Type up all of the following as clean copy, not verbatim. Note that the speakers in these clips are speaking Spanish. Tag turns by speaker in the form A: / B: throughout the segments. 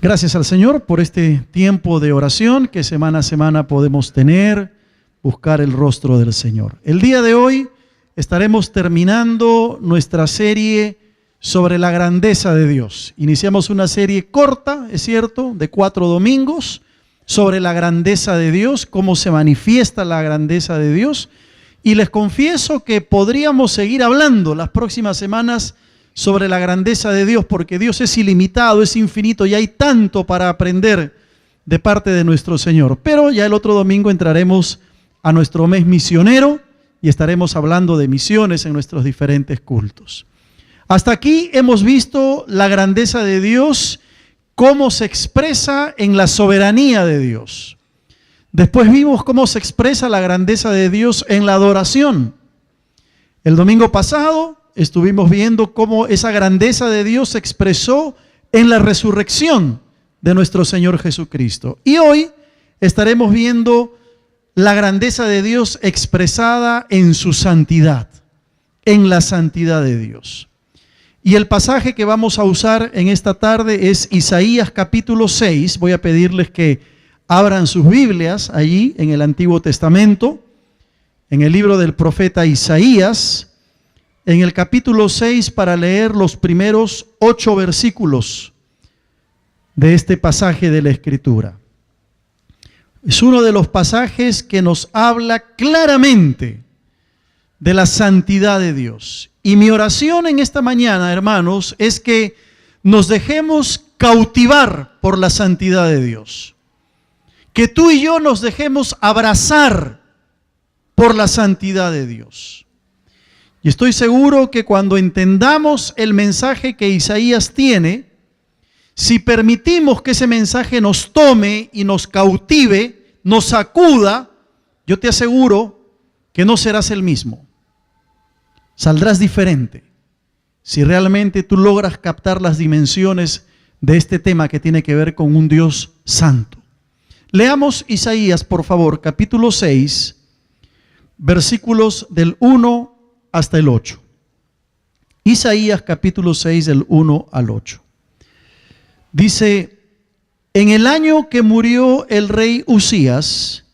A: Gracias al Señor por este tiempo de oración que semana a semana podemos tener, buscar el rostro del Señor. El día de hoy estaremos terminando nuestra serie sobre la grandeza de Dios. Iniciamos una serie corta, es cierto, de 4 domingos, sobre la grandeza de Dios, cómo se manifiesta la grandeza de Dios. Y les confieso que podríamos seguir hablando las próximas semanas sobre la grandeza de Dios, porque Dios es ilimitado, es infinito y hay tanto para aprender de parte de nuestro Señor. Pero ya el otro domingo entraremos a nuestro mes misionero y estaremos hablando de misiones en nuestros diferentes cultos. Hasta aquí hemos visto la grandeza de Dios, cómo se expresa en la soberanía de Dios. Después vimos cómo se expresa la grandeza de Dios en la adoración. El domingo pasado estuvimos viendo cómo esa grandeza de Dios se expresó en la resurrección de nuestro Señor Jesucristo. Y hoy estaremos viendo la grandeza de Dios expresada en su santidad, en la santidad de Dios. Y el pasaje que vamos a usar en esta tarde es Isaías capítulo 6. Voy a pedirles que abran sus Biblias allí en el Antiguo Testamento, en el libro del profeta Isaías, en el capítulo 6, para leer los primeros 8 versículos de este pasaje de la Escritura. Es uno de los pasajes que nos habla claramente de la santidad de Dios. Y mi oración en esta mañana, hermanos, es que nos dejemos cautivar por la santidad de Dios. Que tú y yo nos dejemos abrazar por la santidad de Dios. Y estoy seguro que cuando entendamos el mensaje que Isaías tiene, si permitimos que ese mensaje nos tome y nos cautive, nos sacuda, yo te aseguro que no serás el mismo. Saldrás diferente si realmente tú logras captar las dimensiones de este tema que tiene que ver con un Dios santo. Leamos Isaías, por favor, capítulo 6, versículos del 1 hasta el 8. Isaías capítulo 6 del 1 al 8. Dice: en el año que murió el rey Usías,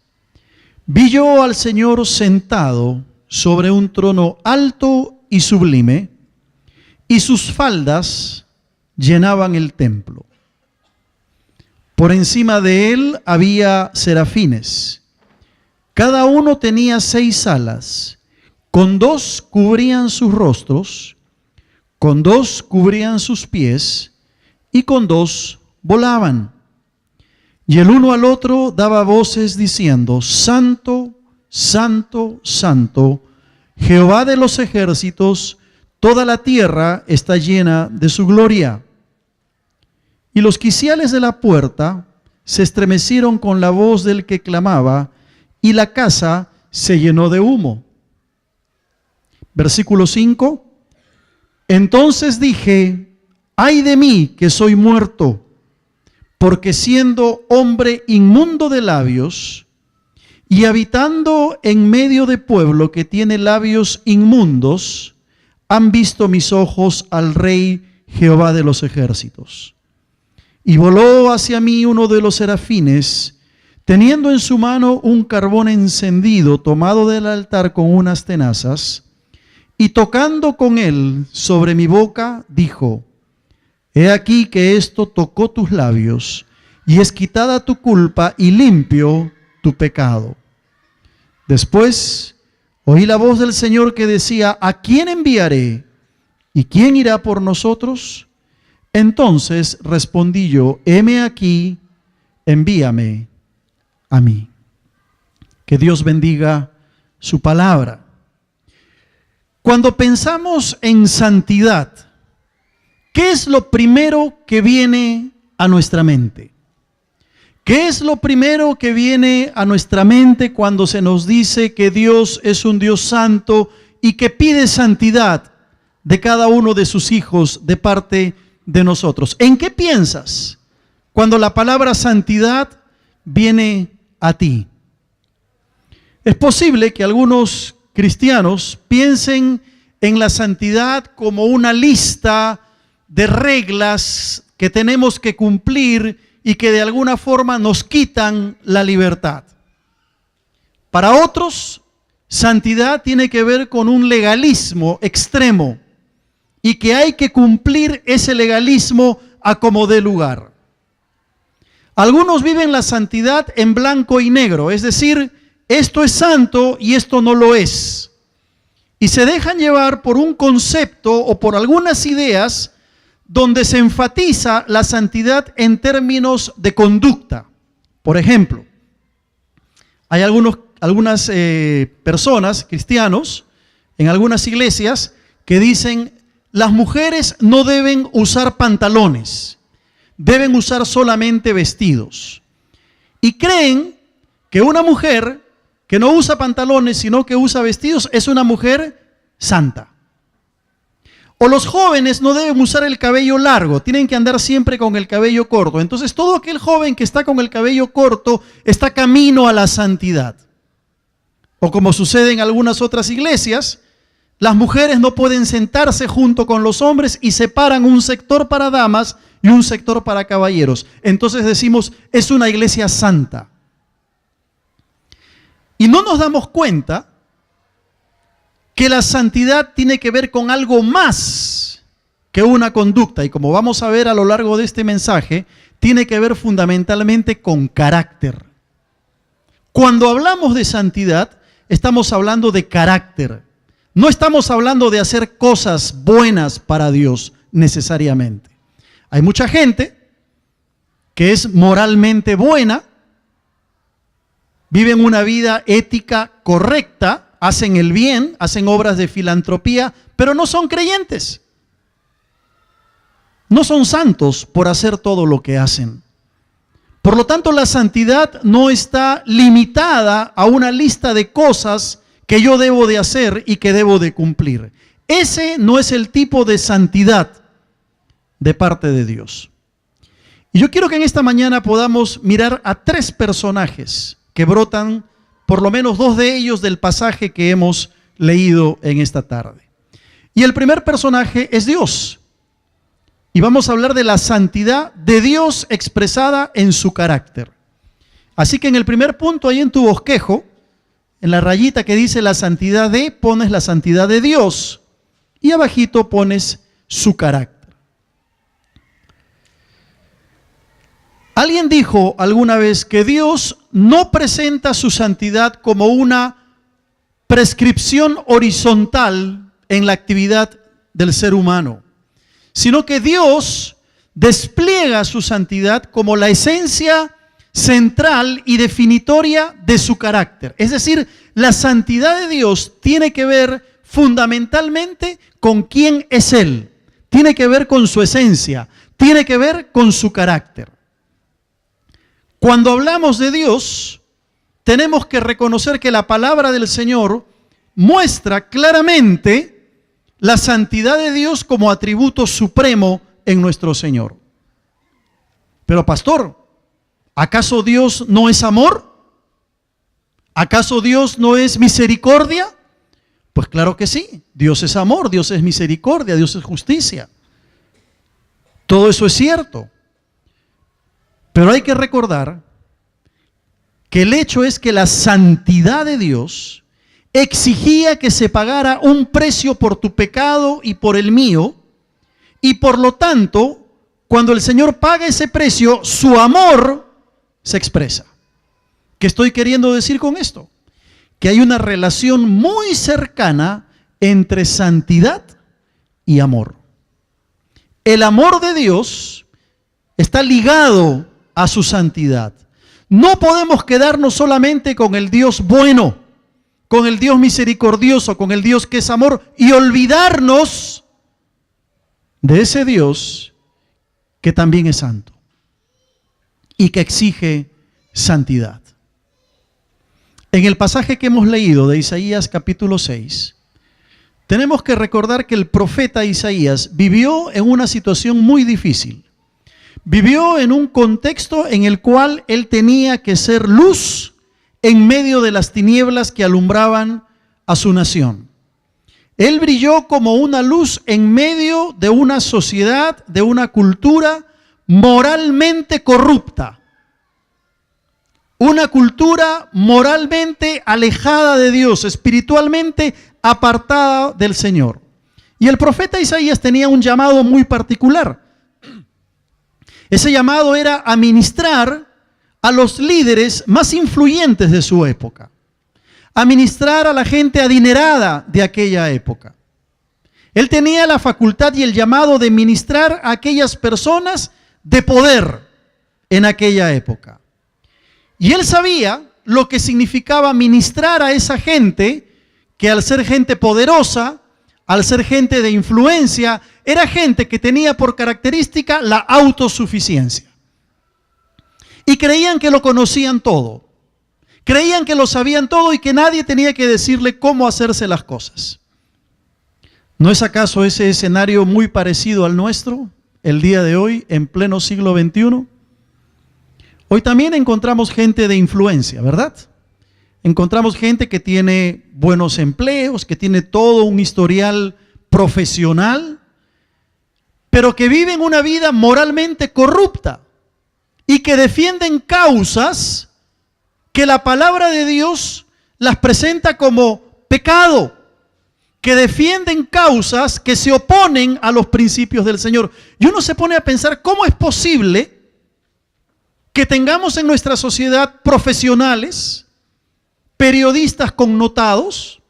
A: vi yo al Señor sentado sobre un trono alto y sublime, y sus faldas llenaban el templo. Por encima de él había serafines. Cada uno tenía 6 alas. Con 2 cubrían sus rostros, con 2 cubrían sus pies, y con 2 volaban. Y el uno al otro daba voces diciendo: Santo, Santo, Santo, Jehová de los ejércitos, toda la tierra está llena de su gloria. Y los quiciales de la puerta se estremecieron con la voz del que clamaba, y la casa se llenó de humo. Versículo 5. Entonces dije: ay de mí que soy muerto, porque siendo hombre inmundo de labios y habitando en medio de pueblo que tiene labios inmundos, han visto mis ojos al Rey Jehová de los ejércitos. Y voló hacia mí uno de los serafines, teniendo en su mano un carbón encendido tomado del altar con unas tenazas, y tocando con él sobre mi boca, dijo: he aquí que esto tocó tus labios, y es quitada tu culpa y limpio tu pecado. Después oí la voz del Señor que decía: ¿a quién enviaré? ¿Y quién irá por nosotros? Entonces respondí yo: heme aquí, envíame a mí. Que Dios bendiga su palabra. Cuando pensamos en santidad, ¿qué es lo primero que viene a nuestra mente? ¿Qué es lo primero que viene a nuestra mente cuando se nos dice que Dios es un Dios santo y que pide santidad de cada uno de sus hijos de parte de nosotros? ¿En qué piensas cuando la palabra santidad viene a ti? Es posible que algunos cristianos piensen en la santidad como una lista de reglas que tenemos que cumplir y que de alguna forma nos quitan la libertad. Para otros, santidad tiene que ver con un legalismo extremo y que hay que cumplir ese legalismo a como dé lugar. Algunos viven la santidad en blanco y negro, es decir, esto es santo y esto no lo es. Y se dejan llevar por un concepto o por algunas ideas donde se enfatiza la santidad en términos de conducta. Por ejemplo, hay algunas personas, cristianos, en algunas iglesias, que dicen, las mujeres no deben usar pantalones, deben usar solamente vestidos. Y creen que una mujer que no usa pantalones, sino que usa vestidos, es una mujer santa. O los jóvenes no deben usar el cabello largo, tienen que andar siempre con el cabello corto. Entonces todo aquel joven que está con el cabello corto está camino a la santidad. O como sucede en algunas otras iglesias, las mujeres no pueden sentarse junto con los hombres y separan un sector para damas y un sector para caballeros. Entonces decimos, es una iglesia santa. Y no nos damos cuenta que la santidad tiene que ver con algo más que una conducta. Y como vamos a ver a lo largo de este mensaje, tiene que ver fundamentalmente con carácter. Cuando hablamos de santidad, estamos hablando de carácter. No estamos hablando de hacer cosas buenas para Dios necesariamente. Hay mucha gente que es moralmente buena, viven una vida ética correcta, hacen el bien, hacen obras de filantropía, pero no son creyentes. No son santos por hacer todo lo que hacen. Por lo tanto, la santidad no está limitada a una lista de cosas que yo debo de hacer y que debo de cumplir. Ese no es el tipo de santidad de parte de Dios. Y yo quiero que en esta mañana podamos mirar a tres personajes que brotan, por lo menos dos de ellos, del pasaje que hemos leído en esta tarde. Y el primer personaje es Dios. Y vamos a hablar de la santidad de Dios expresada en su carácter. Así que en el primer punto, ahí en tu bosquejo, en la rayita que dice la santidad de, pones la santidad de Dios. Y abajito pones su carácter. Alguien dijo alguna vez que Dios no presenta su santidad como una prescripción horizontal en la actividad del ser humano, sino que Dios despliega su santidad como la esencia central y definitoria de su carácter. Es decir, la santidad de Dios tiene que ver fundamentalmente con quién es Él, tiene que ver con su esencia, tiene que ver con su carácter. Cuando hablamos de Dios, tenemos que reconocer que la palabra del Señor muestra claramente la santidad de Dios como atributo supremo en nuestro Señor. Pero pastor, ¿acaso Dios no es amor? ¿Acaso Dios no es misericordia? Pues claro que sí, Dios es amor, Dios es misericordia, Dios es justicia. Todo eso es cierto. Pero hay que recordar que el hecho es que la santidad de Dios exigía que se pagara un precio por tu pecado y por el mío, y por lo tanto, cuando el Señor paga ese precio, su amor se expresa. ¿Qué estoy queriendo decir con esto? Que hay una relación muy cercana entre santidad y amor. El amor de Dios está ligado a su santidad. No podemos quedarnos solamente con el Dios bueno, con el Dios misericordioso, con el Dios que es amor, y olvidarnos de ese Dios que también es santo y que exige santidad. En el pasaje que hemos leído de Isaías capítulo 6, tenemos que recordar que el profeta Isaías vivió en una situación muy difícil. Vivió en un contexto en el cual él tenía que ser luz en medio de las tinieblas que alumbraban a su nación. Él brilló como una luz en medio de una sociedad, de una cultura moralmente corrupta, una cultura moralmente alejada de Dios, espiritualmente apartada del Señor. Y el profeta Isaías tenía un llamado muy particular. Ese llamado era a ministrar a los líderes más influyentes de su época, a ministrar a la gente adinerada de aquella época. Él tenía la facultad y el llamado de ministrar a aquellas personas de poder en aquella época. Y él sabía lo que significaba ministrar a esa gente, que al ser gente poderosa, al ser gente de influencia, era gente que tenía por característica la autosuficiencia. Y creían que lo conocían todo. Creían que lo sabían todo y que nadie tenía que decirle cómo hacerse las cosas. ¿No es acaso ese escenario muy parecido al nuestro el día de hoy, en pleno siglo XXI? Hoy también encontramos gente de influencia, ¿verdad? Encontramos gente que tiene buenos empleos, que tiene todo un historial profesional, pero que viven una vida moralmente corrupta y que defienden causas que la palabra de Dios las presenta como pecado, que defienden causas que se oponen a los principios del Señor. Y uno se pone a pensar, ¿cómo es posible que tengamos en nuestra sociedad profesionales, periodistas connotados,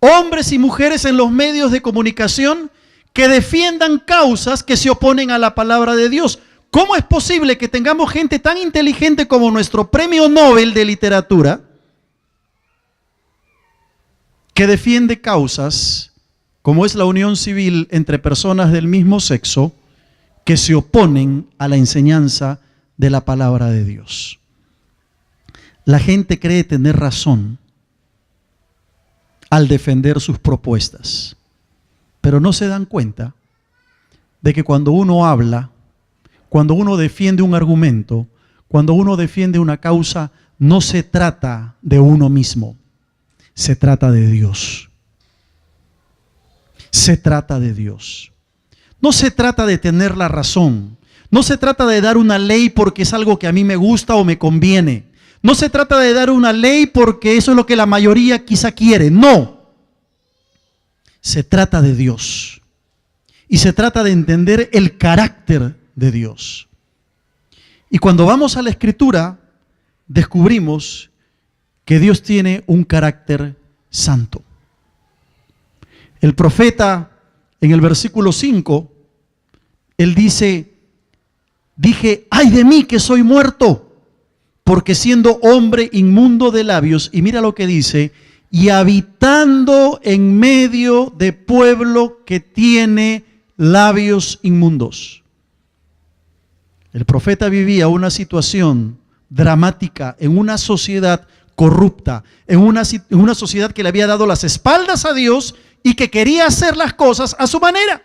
A: hombres y mujeres en los medios de comunicación que defiendan causas que se oponen a la palabra de Dios? ¿Cómo es posible que tengamos gente tan inteligente como nuestro premio Nobel de literatura que defiende causas como es la unión civil entre personas del mismo sexo que se oponen a la enseñanza de la palabra de Dios? La gente cree tener razón al defender sus propuestas, pero no se dan cuenta de que cuando uno habla, cuando uno defiende un argumento, cuando uno defiende una causa, no se trata de uno mismo, se trata de Dios. Se trata de Dios. No se trata de tener la razón. No se trata de dar una ley porque es algo que a mí me gusta o me conviene. No se trata de dar una ley porque eso es lo que la mayoría quizá quiere. No. Se trata de Dios. Y se trata de entender el carácter de Dios. Y cuando vamos a la Escritura, descubrimos que Dios tiene un carácter santo. El profeta, en el versículo 5, él dice: dije, ay de mí que soy muerto, porque siendo hombre inmundo de labios, y mira lo que dice, y habitando en medio de pueblo que tiene labios inmundos. El profeta vivía una situación dramática en una sociedad corrupta, en una sociedad que le había dado las espaldas a Dios y que quería hacer las cosas a su manera.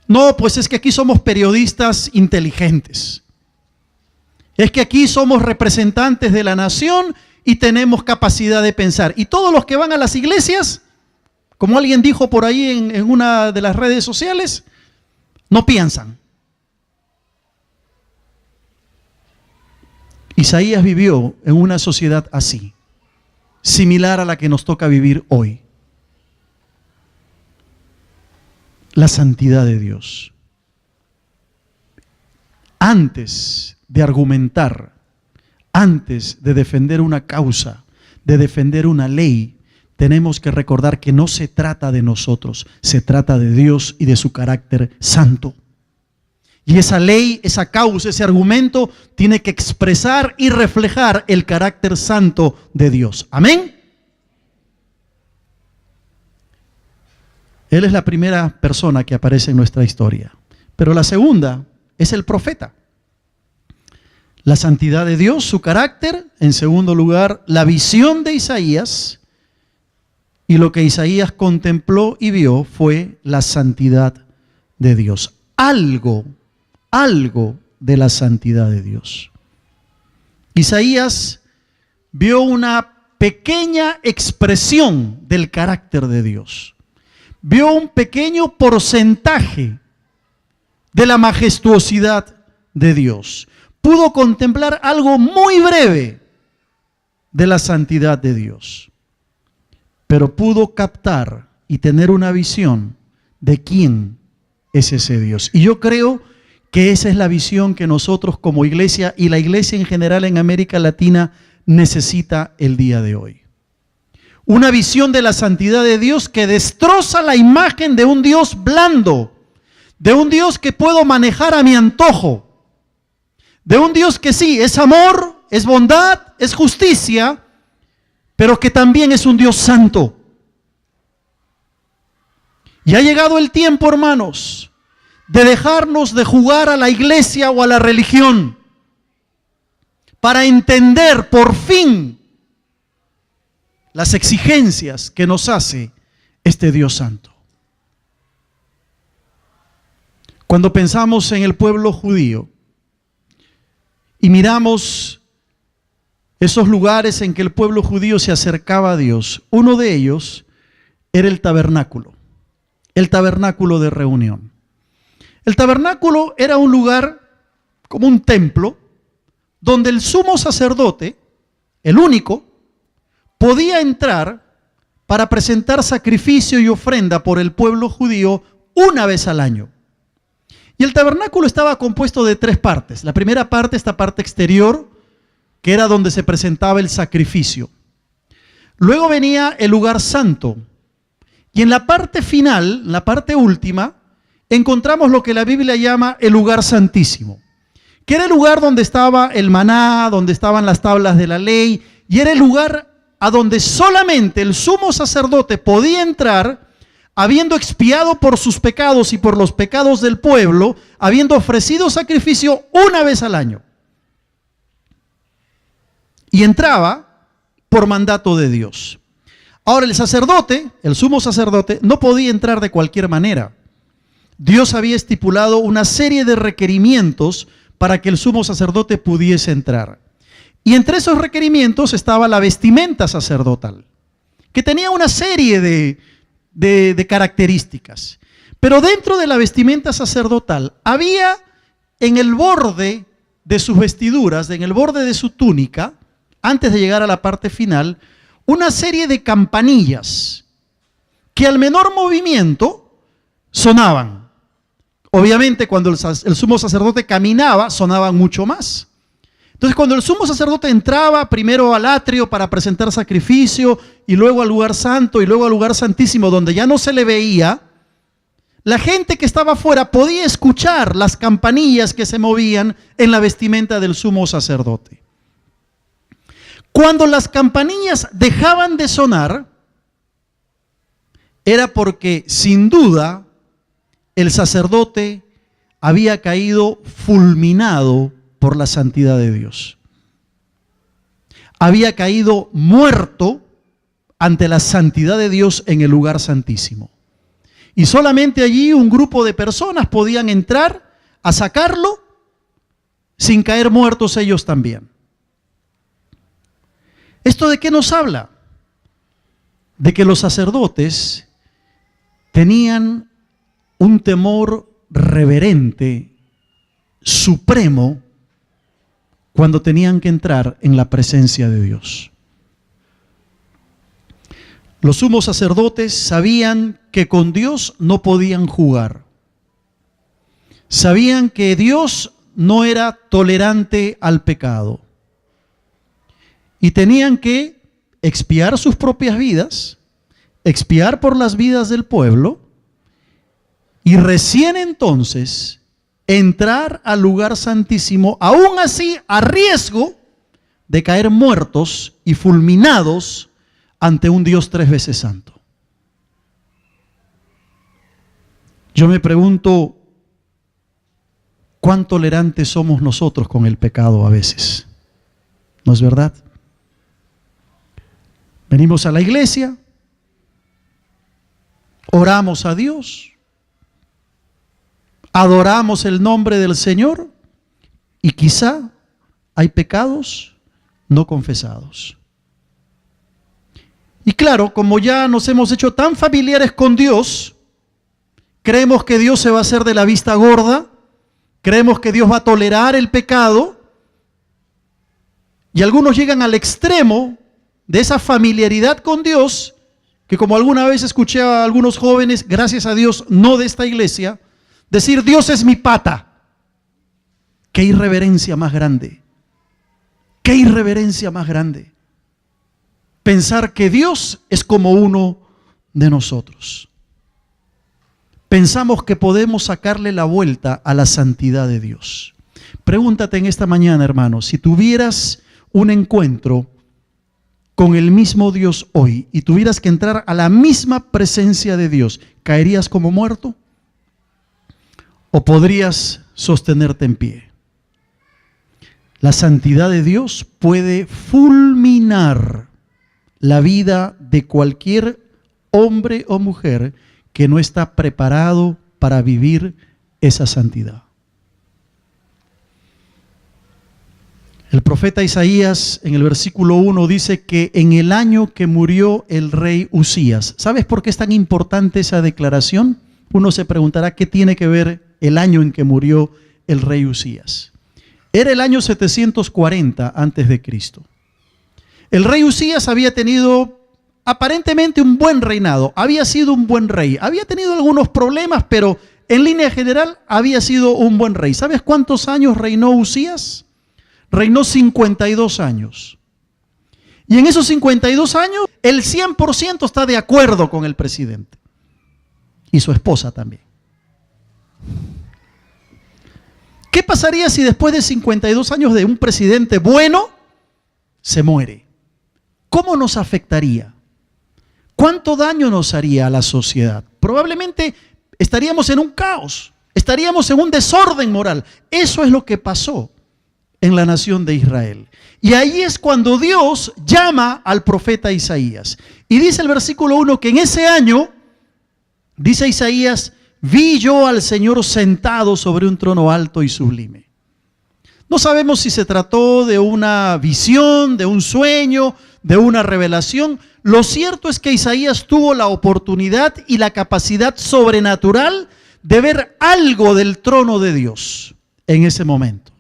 A: No, pues es que aquí somos periodistas inteligentes. Es que aquí somos representantes de la nación y tenemos capacidad de pensar. Y todos los que van a las iglesias, como alguien dijo por ahí en una de las redes sociales, no piensan. Isaías vivió en una sociedad así, similar a la que nos toca vivir hoy. La santidad de Dios. Antes de argumentar, antes de defender una causa, de defender una ley, tenemos que recordar que no se trata de nosotros, se trata de Dios y de su carácter santo. Y esa ley, esa causa, ese argumento tiene que expresar y reflejar el carácter santo de Dios. Amén. Él es la primera persona que aparece en nuestra historia. Pero la segunda es el profeta. La santidad de Dios, su carácter. En segundo lugar, la visión de Isaías. Y lo que Isaías contempló y vio fue la santidad de Dios. Algo de la santidad de Dios. Isaías vio una pequeña expresión del carácter de Dios. Vio un pequeño porcentaje de la majestuosidad de Dios. Pudo contemplar algo muy breve de la santidad de Dios, pero pudo captar y tener una visión de quién es ese Dios. Y yo creo que esa es la visión que nosotros como iglesia y la iglesia en general en América Latina necesita el día de hoy. Una visión de la santidad de Dios que destroza la imagen de un Dios blando, de un Dios que puedo manejar a mi antojo, de un Dios que sí, es amor, es bondad, es justicia, pero que también es un Dios santo. Y ha llegado el tiempo, hermanos, de dejarnos de jugar a la iglesia o a la religión para entender por fin las exigencias que nos hace este Dios santo. Cuando pensamos en el pueblo judío y miramos esos lugares en que el pueblo judío se acercaba a Dios, uno de ellos era el tabernáculo de reunión. El tabernáculo era un lugar como un templo donde el sumo sacerdote, el único, podía entrar para presentar sacrificio y ofrenda por el pueblo judío una vez al año. Y el tabernáculo estaba compuesto de 3 partes. La primera parte, esta parte exterior, que era donde se presentaba el sacrificio. Luego venía el lugar santo. Y en la parte final, la parte última, encontramos lo que la Biblia llama el lugar santísimo, que era el lugar donde estaba el maná, donde estaban las tablas de la ley, y era el lugar a donde solamente el sumo sacerdote podía entrar, habiendo expiado por sus pecados y por los pecados del pueblo, habiendo ofrecido sacrificio una vez al año. Y entraba por mandato de Dios. Ahora el sacerdote, el sumo sacerdote, no podía entrar de cualquier manera. Dios había estipulado una serie de requerimientos para que el sumo sacerdote pudiese entrar. Y entre esos requerimientos estaba la vestimenta sacerdotal, que tenía una serie de características. Pero dentro de la vestimenta sacerdotal había en el borde de sus vestiduras, en el borde de su túnica, antes de llegar a la parte final, una serie de campanillas que al menor movimiento sonaban. Obviamente cuando el sumo sacerdote caminaba, sonaban mucho más. Entonces cuando el sumo sacerdote entraba primero al atrio para presentar sacrificio y luego al lugar santo y luego al lugar santísimo donde ya no se le veía, la gente que estaba afuera podía escuchar las campanillas que se movían en la vestimenta del sumo sacerdote. Cuando las campanillas dejaban de sonar, era porque sin duda el sacerdote había caído fulminado por la santidad de Dios. Había caído muerto ante la santidad de Dios en el lugar santísimo. Y solamente allí un grupo de personas podían entrar a sacarlo sin caer muertos ellos también. ¿Esto de qué nos habla? De que los sacerdotes tenían un temor reverente, supremo, cuando tenían que entrar en la presencia de Dios. Los sumos sacerdotes sabían que con Dios no podían jugar. Sabían que Dios no era tolerante al pecado. Y tenían que expiar sus propias vidas, expiar por las vidas del pueblo, y recién entonces entrar al lugar santísimo, aún así a riesgo de caer muertos y fulminados ante un Dios 3 veces santo. Yo me pregunto, ¿cuán tolerantes somos nosotros con el pecado a veces? ¿No es verdad? Venimos a la iglesia, oramos a Dios, adoramos el nombre del Señor y quizá hay pecados no confesados. Y claro, como ya nos hemos hecho tan familiares con Dios, creemos que Dios se va a hacer de la vista gorda Creemos que Dios va a tolerar el pecado y algunos llegan al extremo de esa familiaridad con Dios, que como alguna vez escuché a algunos jóvenes, gracias a Dios, no de esta iglesia, decir Dios es mi pata. Qué irreverencia más grande. Qué irreverencia más grande. Pensar que Dios es como uno de nosotros. Pensamos que podemos sacarle la vuelta a la santidad de Dios. Pregúntate en esta mañana, hermano, si tuvieras un encuentro con el mismo Dios hoy y tuvieras que entrar a la misma presencia de Dios, ¿caerías como muerto? ¿O podrías sostenerte en pie? La santidad de Dios puede fulminar la vida de cualquier hombre o mujer que no está preparado para vivir esa santidad. El profeta Isaías en el versículo 1 dice que en el año que murió el rey Usías. ¿Sabes por qué es tan importante esa declaración? Uno se preguntará qué tiene que ver el año en que murió el rey Usías. Era el año 740 antes de Cristo. El rey Usías había tenido aparentemente un buen reinado, había sido un buen rey, había tenido algunos problemas, pero en línea general había sido un buen rey. ¿Sabes cuántos años reinó Usías? Reinó 52 años. Y en esos 52 años, el 100% está de acuerdo con el presidente. Y su esposa también. ¿Qué pasaría si después de 52 años de un presidente bueno, se muere? ¿Cómo nos afectaría? ¿Cuánto daño nos haría a la sociedad? Probablemente estaríamos en un caos, estaríamos en un desorden moral. Eso es lo que pasó en la nación de Israel. Y ahí es cuando Dios llama al profeta Isaías. Y dice el versículo 1 que en ese año, dice Isaías, vi yo al Señor sentado sobre un trono alto y sublime. No sabemos si se trató de una visión, de un sueño, de una revelación. Lo cierto es que Isaías tuvo la oportunidad y la capacidad sobrenatural de ver algo del trono de Dios en ese momento.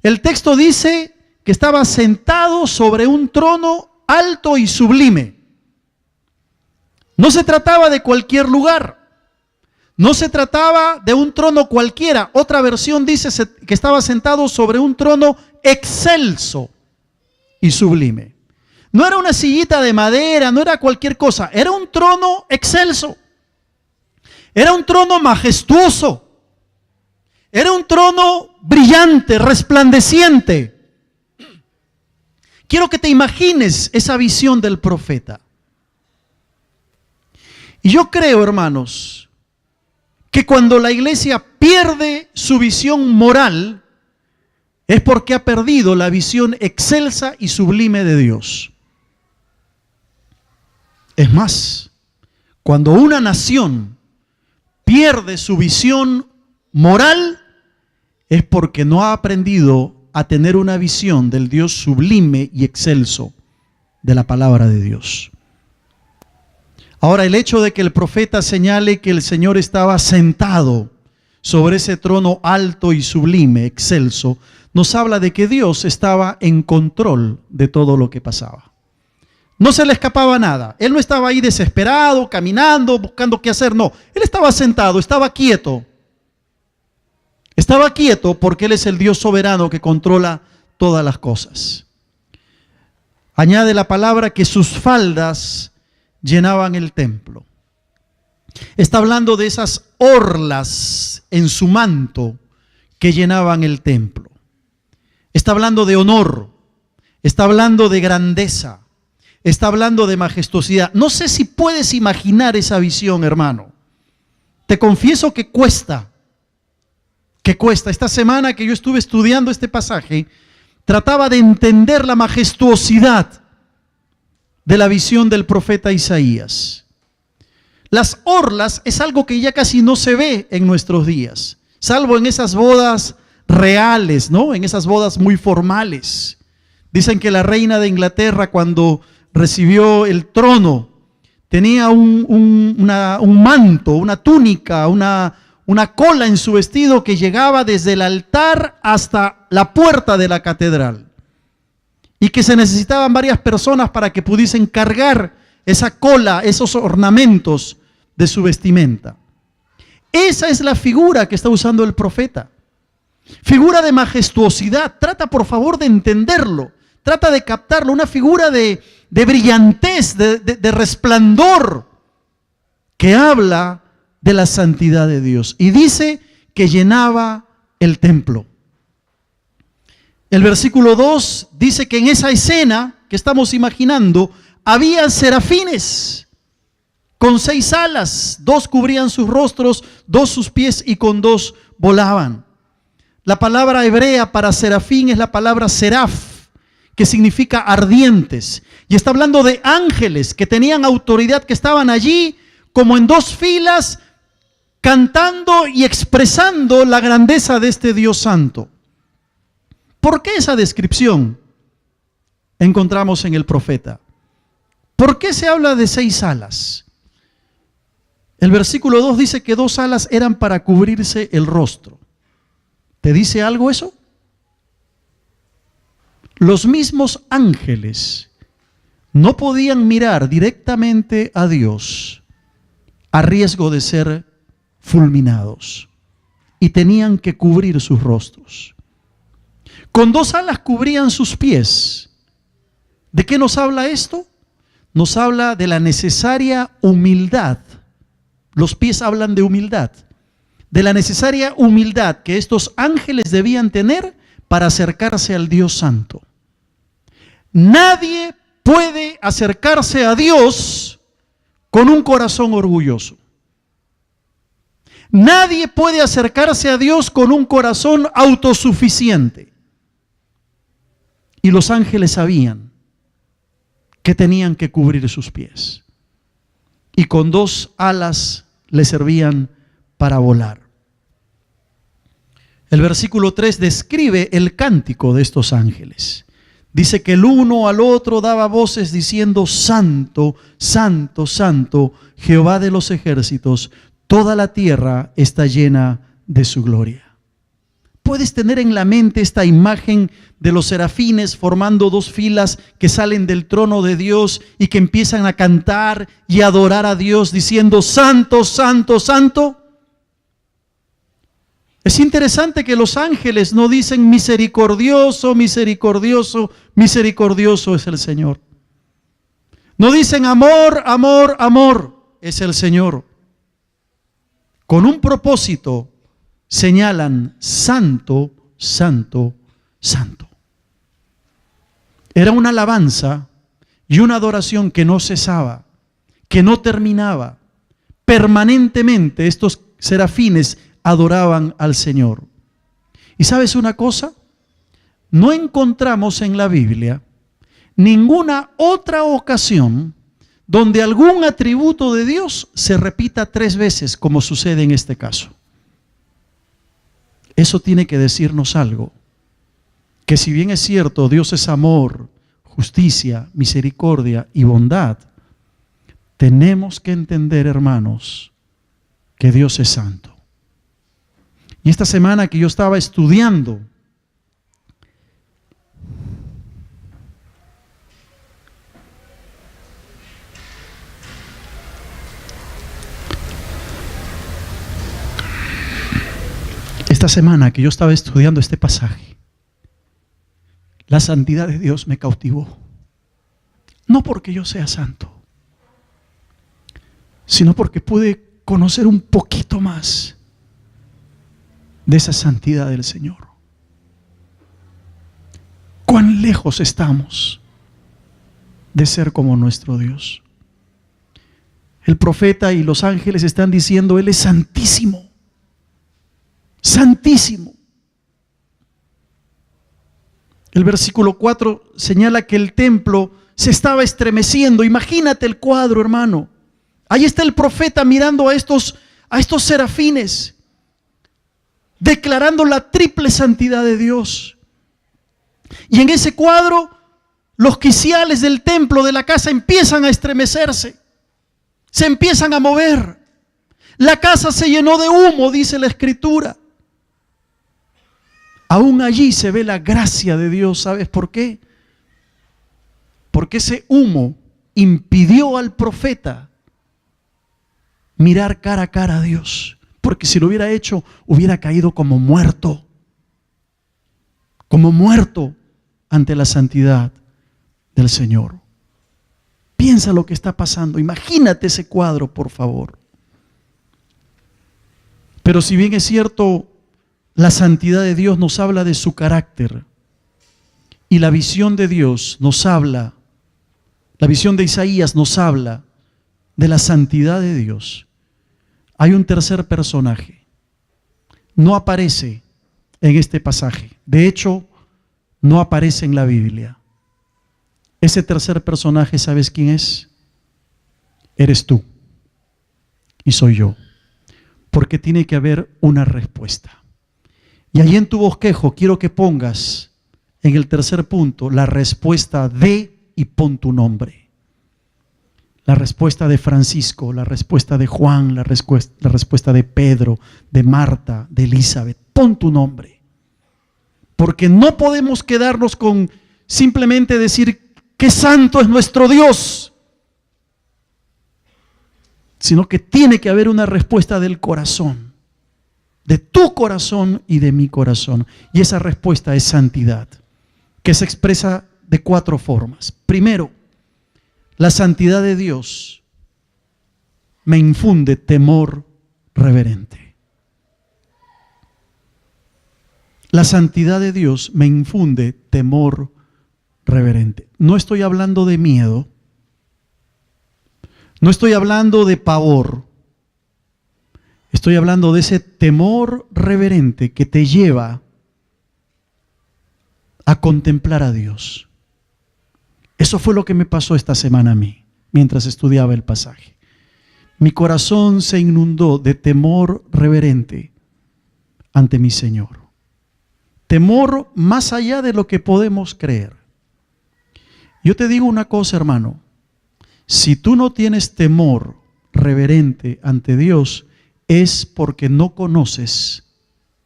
A: El texto dice que estaba sentado sobre un trono alto y sublime. No se trataba de cualquier lugar. No se trataba de un trono cualquiera. Otra versión dice que estaba sentado sobre un trono excelso y sublime. No era una sillita de madera, no era cualquier cosa. Era un trono excelso. Era un trono majestuoso. Era un trono brillante, resplandeciente. Quiero que te imagines esa visión del profeta. Y yo creo, hermanos, que cuando la iglesia pierde su visión moral, es porque ha perdido la visión excelsa y sublime de Dios. Es más, cuando una nación pierde su visión moral, es porque no ha aprendido a tener una visión del Dios sublime y excelso de la palabra de Dios. Ahora, el hecho de que el profeta señale que el Señor estaba sentado sobre ese trono alto y sublime, excelso, nos habla de que Dios estaba en control de todo lo que pasaba. No se le escapaba nada. Él no estaba ahí desesperado, caminando, buscando qué hacer. No, Él estaba sentado, estaba quieto. Estaba quieto porque Él es el Dios soberano que controla todas las cosas. Añade la palabra que sus faldas llenaban el templo. Está hablando de esas orlas en su manto que llenaban el templo. Está hablando de honor, está hablando de grandeza, está hablando de majestuosidad. No sé si puedes imaginar esa visión, hermano. Te confieso que cuesta. Esta semana que yo estuve estudiando este pasaje, trataba de entender la majestuosidad de la visión del profeta Isaías. Las orlas es algo que ya casi no se ve en nuestros días, salvo en esas bodas reales, ¿no? En esas bodas muy formales. Dicen que la reina de Inglaterra, cuando recibió el trono, tenía un manto, una túnica, una cola en su vestido que llegaba desde el altar hasta la puerta de la catedral. Y que se necesitaban varias personas para que pudiesen cargar esa cola, esos ornamentos de su vestimenta. Esa es la figura que está usando el profeta. Figura de majestuosidad. Trata por favor de entenderlo. Trata de captarlo. Una figura de brillantez, de resplandor, que habla de la santidad de Dios. Y dice que llenaba el templo. El versículo 2 dice que en esa escena que estamos imaginando, había serafines con 6 alas, 2 cubrían sus rostros, 2 sus pies y con 2 volaban. La palabra hebrea para serafín es la palabra seraf, que significa ardientes. Y está hablando de ángeles que tenían autoridad, que estaban allí como en 2 filas, cantando y expresando la grandeza de este Dios santo. ¿Por qué esa descripción encontramos en el profeta? ¿Por qué se habla de 6 alas? El versículo 2 dice que 2 alas eran para cubrirse el rostro. ¿Te dice algo eso? Los mismos ángeles no podían mirar directamente a Dios a riesgo de ser fulminados y tenían que cubrir sus rostros. Con 2 alas cubrían sus pies. ¿De qué nos habla esto? Nos habla de la necesaria humildad. Los pies hablan de humildad. De la necesaria humildad que estos ángeles debían tener para acercarse al Dios Santo. Nadie puede acercarse a Dios con un corazón orgulloso. Nadie puede acercarse a Dios con un corazón autosuficiente. Y los ángeles sabían que tenían que cubrir sus pies. Y con 2 alas le servían para volar. El versículo 3 describe el cántico de estos ángeles. Dice que el uno al otro daba voces diciendo: Santo, Santo, Santo, Jehová de los ejércitos, toda la tierra está llena de su gloria. Puedes tener en la mente esta imagen de los serafines formando 2 filas que salen del trono de Dios y que empiezan a cantar y adorar a Dios diciendo: Santo, Santo, Santo. Es interesante que los ángeles no dicen misericordioso, misericordioso, misericordioso es el Señor. No dicen amor, amor, amor es el Señor. Con un propósito señalan santo, santo, santo. Era una alabanza y una adoración que no cesaba, que no terminaba. Permanentemente estos serafines adoraban al Señor. ¿Y sabes una cosa? No encontramos en la Biblia ninguna otra ocasión donde algún atributo de Dios se repita 3 veces, como sucede en este caso. Eso tiene que decirnos algo, que si bien es cierto, Dios es amor, justicia, misericordia y bondad, tenemos que entender, hermanos, que Dios es santo. Y esta semana que yo estaba estudiando este pasaje, la santidad de Dios me cautivó. No porque yo sea santo, sino porque pude conocer un poquito más de esa santidad del Señor. Cuán lejos estamos de ser como nuestro Dios. El profeta y los ángeles están diciendo: Él es santísimo, santísimo. El versículo 4 señala que el templo se estaba estremeciendo. Imagínate el cuadro, hermano. Ahí está el profeta mirando a estos serafines, declarando la triple santidad de Dios. Y en ese cuadro, los quiciales del templo, de la casa, empiezan a estremecerse, se empiezan a mover. La casa se llenó de humo, dice la Escritura. Aún allí se ve la gracia de Dios. ¿Sabes por qué? Porque ese humo impidió al profeta mirar cara a cara a Dios. Porque si lo hubiera hecho, hubiera caído como muerto ante la santidad del Señor. Piensa lo que está pasando. Imagínate ese cuadro, por favor. Pero si bien es cierto, la santidad de Dios nos habla de su carácter, y la visión de Dios nos habla, la visión de Isaías nos habla de la santidad de Dios. Hay un tercer personaje. No aparece en este pasaje. De hecho, no aparece en la Biblia. Ese tercer personaje, ¿sabes quién es? Eres tú y soy yo. Porque tiene que haber una respuesta. Y allí en tu bosquejo quiero que pongas en el tercer punto la respuesta de y pon tu nombre. La respuesta de Francisco, la respuesta de Juan, la respuesta de Pedro, de Marta, de Elizabeth. Pon tu nombre. Porque no podemos quedarnos con simplemente decir qué santo es nuestro Dios, sino que tiene que haber una respuesta del corazón, de tu corazón y de mi corazón. Y esa respuesta es santidad, que se expresa de 4 formas. Primero, la santidad de Dios me infunde temor reverente. La santidad de Dios me infunde temor reverente. No estoy hablando de miedo, no estoy hablando de pavor, estoy hablando de ese temor reverente que te lleva a contemplar a Dios. Eso fue lo que me pasó esta semana a mí, mientras estudiaba el pasaje. Mi corazón se inundó de temor reverente ante mi Señor. Temor más allá de lo que podemos creer. Yo te digo una cosa, hermano. Si tú no tienes temor reverente ante Dios, es porque no conoces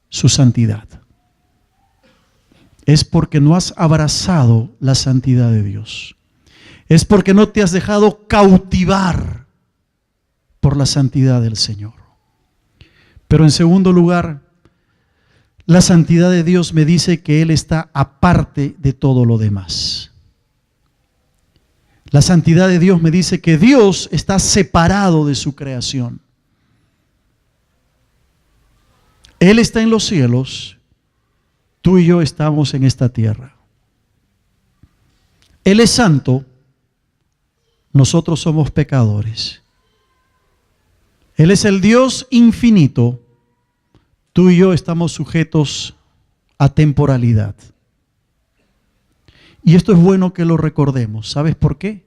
A: su santidad. Es porque no has abrazado la santidad de Dios. Es porque no te has dejado cautivar por la santidad del Señor. Pero en segundo lugar, la santidad de Dios me dice que Él está aparte de todo lo demás. La santidad de Dios me dice que Dios está separado de su creación. Él está en los cielos, tú y yo estamos en esta tierra. Él es santo, nosotros somos pecadores. Él es el Dios infinito, tú y yo estamos sujetos a temporalidad. Y esto es bueno que lo recordemos. ¿Sabes por qué?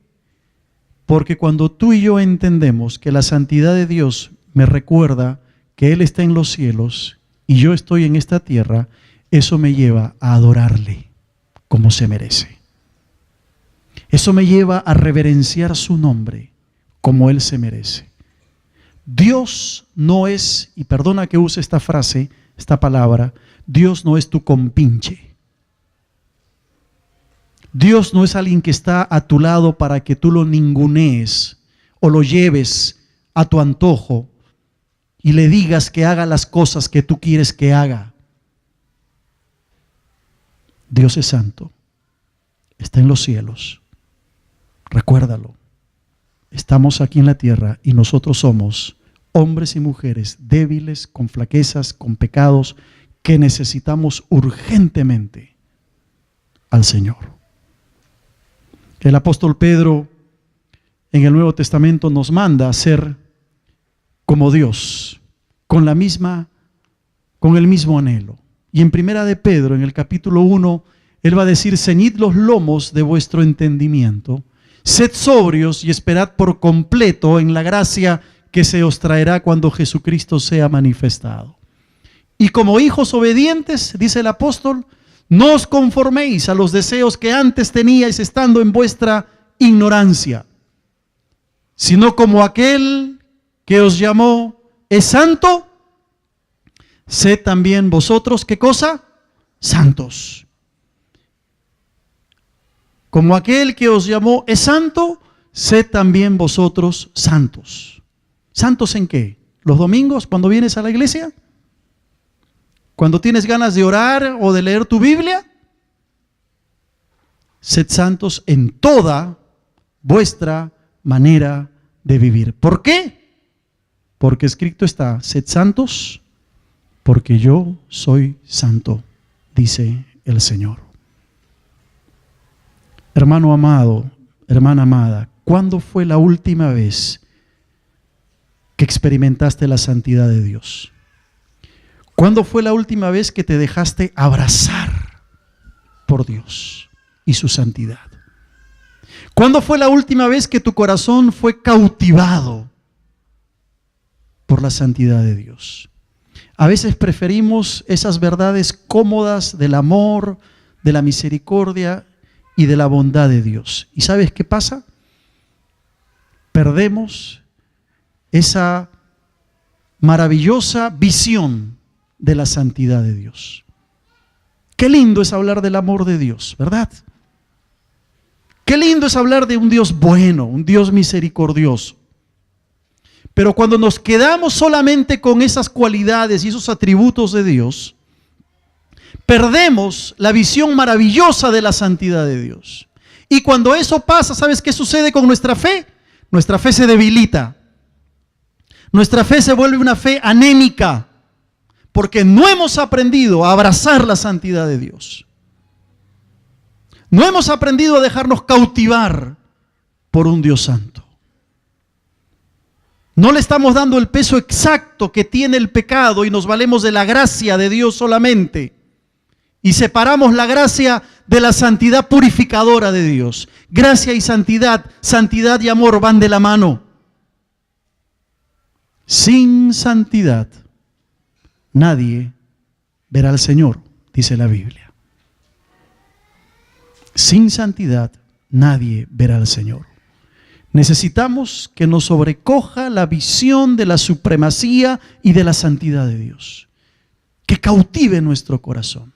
A: Porque cuando tú y yo entendemos que la santidad de Dios me recuerda que Él está en los cielos y yo estoy en esta tierra, eso me lleva a adorarle como se merece. Eso me lleva a reverenciar su nombre como Él se merece. Dios no es, y perdona que use esta frase, esta palabra, Dios no es tu compinche. Dios no es alguien que está a tu lado para que tú lo ningunees o lo lleves a tu antojo y le digas que haga las cosas que tú quieres que haga. Dios es santo, está en los cielos. Recuérdalo, estamos aquí en la tierra y nosotros somos hombres y mujeres débiles, con flaquezas, con pecados, que necesitamos urgentemente al Señor. El apóstol Pedro en el Nuevo Testamento nos manda a ser como Dios, con el mismo anhelo. Y en Primera de Pedro, en el capítulo 1, él va a decir: ceñid los lomos de vuestro entendimiento, sed sobrios y esperad por completo en la gracia que se os traerá cuando Jesucristo sea manifestado. Y como hijos obedientes, dice el apóstol, no os conforméis a los deseos que antes teníais estando en vuestra ignorancia, sino como aquel que os llamó es santo, sed también vosotros, ¿qué cosa? Santos. Como aquel que os llamó es santo, sed también vosotros santos. ¿Santos en qué? ¿Los domingos cuando vienes a la iglesia? ¿Cuando tienes ganas de orar o de leer tu Biblia? Sed santos en toda vuestra manera de vivir. ¿Por qué? Porque escrito está, sed santos, porque yo soy santo, dice el Señor. Hermano amado, hermana amada, ¿cuándo fue la última vez que experimentaste la santidad de Dios? ¿Cuándo fue la última vez que te dejaste abrazar por Dios y su santidad? ¿Cuándo fue la última vez que tu corazón fue cautivado por la santidad de Dios? A veces preferimos esas verdades cómodas del amor, de la misericordia y de la bondad de Dios. ¿Y sabes qué pasa? Perdemos esa maravillosa visión de la santidad de Dios. Qué lindo es hablar del amor de Dios, ¿verdad? Qué lindo es hablar de un Dios bueno, un Dios misericordioso. Pero cuando nos quedamos solamente con esas cualidades y esos atributos de Dios, perdemos la visión maravillosa de la santidad de Dios. Y cuando eso pasa, ¿sabes qué sucede con nuestra fe? Nuestra fe se debilita. Nuestra fe se vuelve una fe anémica, porque no hemos aprendido a abrazar la santidad de Dios. No hemos aprendido a dejarnos cautivar por un Dios santo. No le estamos dando el peso exacto que tiene el pecado y nos valemos de la gracia de Dios solamente. Y separamos la gracia de la santidad purificadora de Dios. Gracia y santidad y amor van de la mano. Sin santidad nadie verá al Señor, dice la Biblia. Sin santidad nadie verá al Señor. Necesitamos que nos sobrecoja la visión de la supremacía y de la santidad de Dios, que cautive nuestro corazón.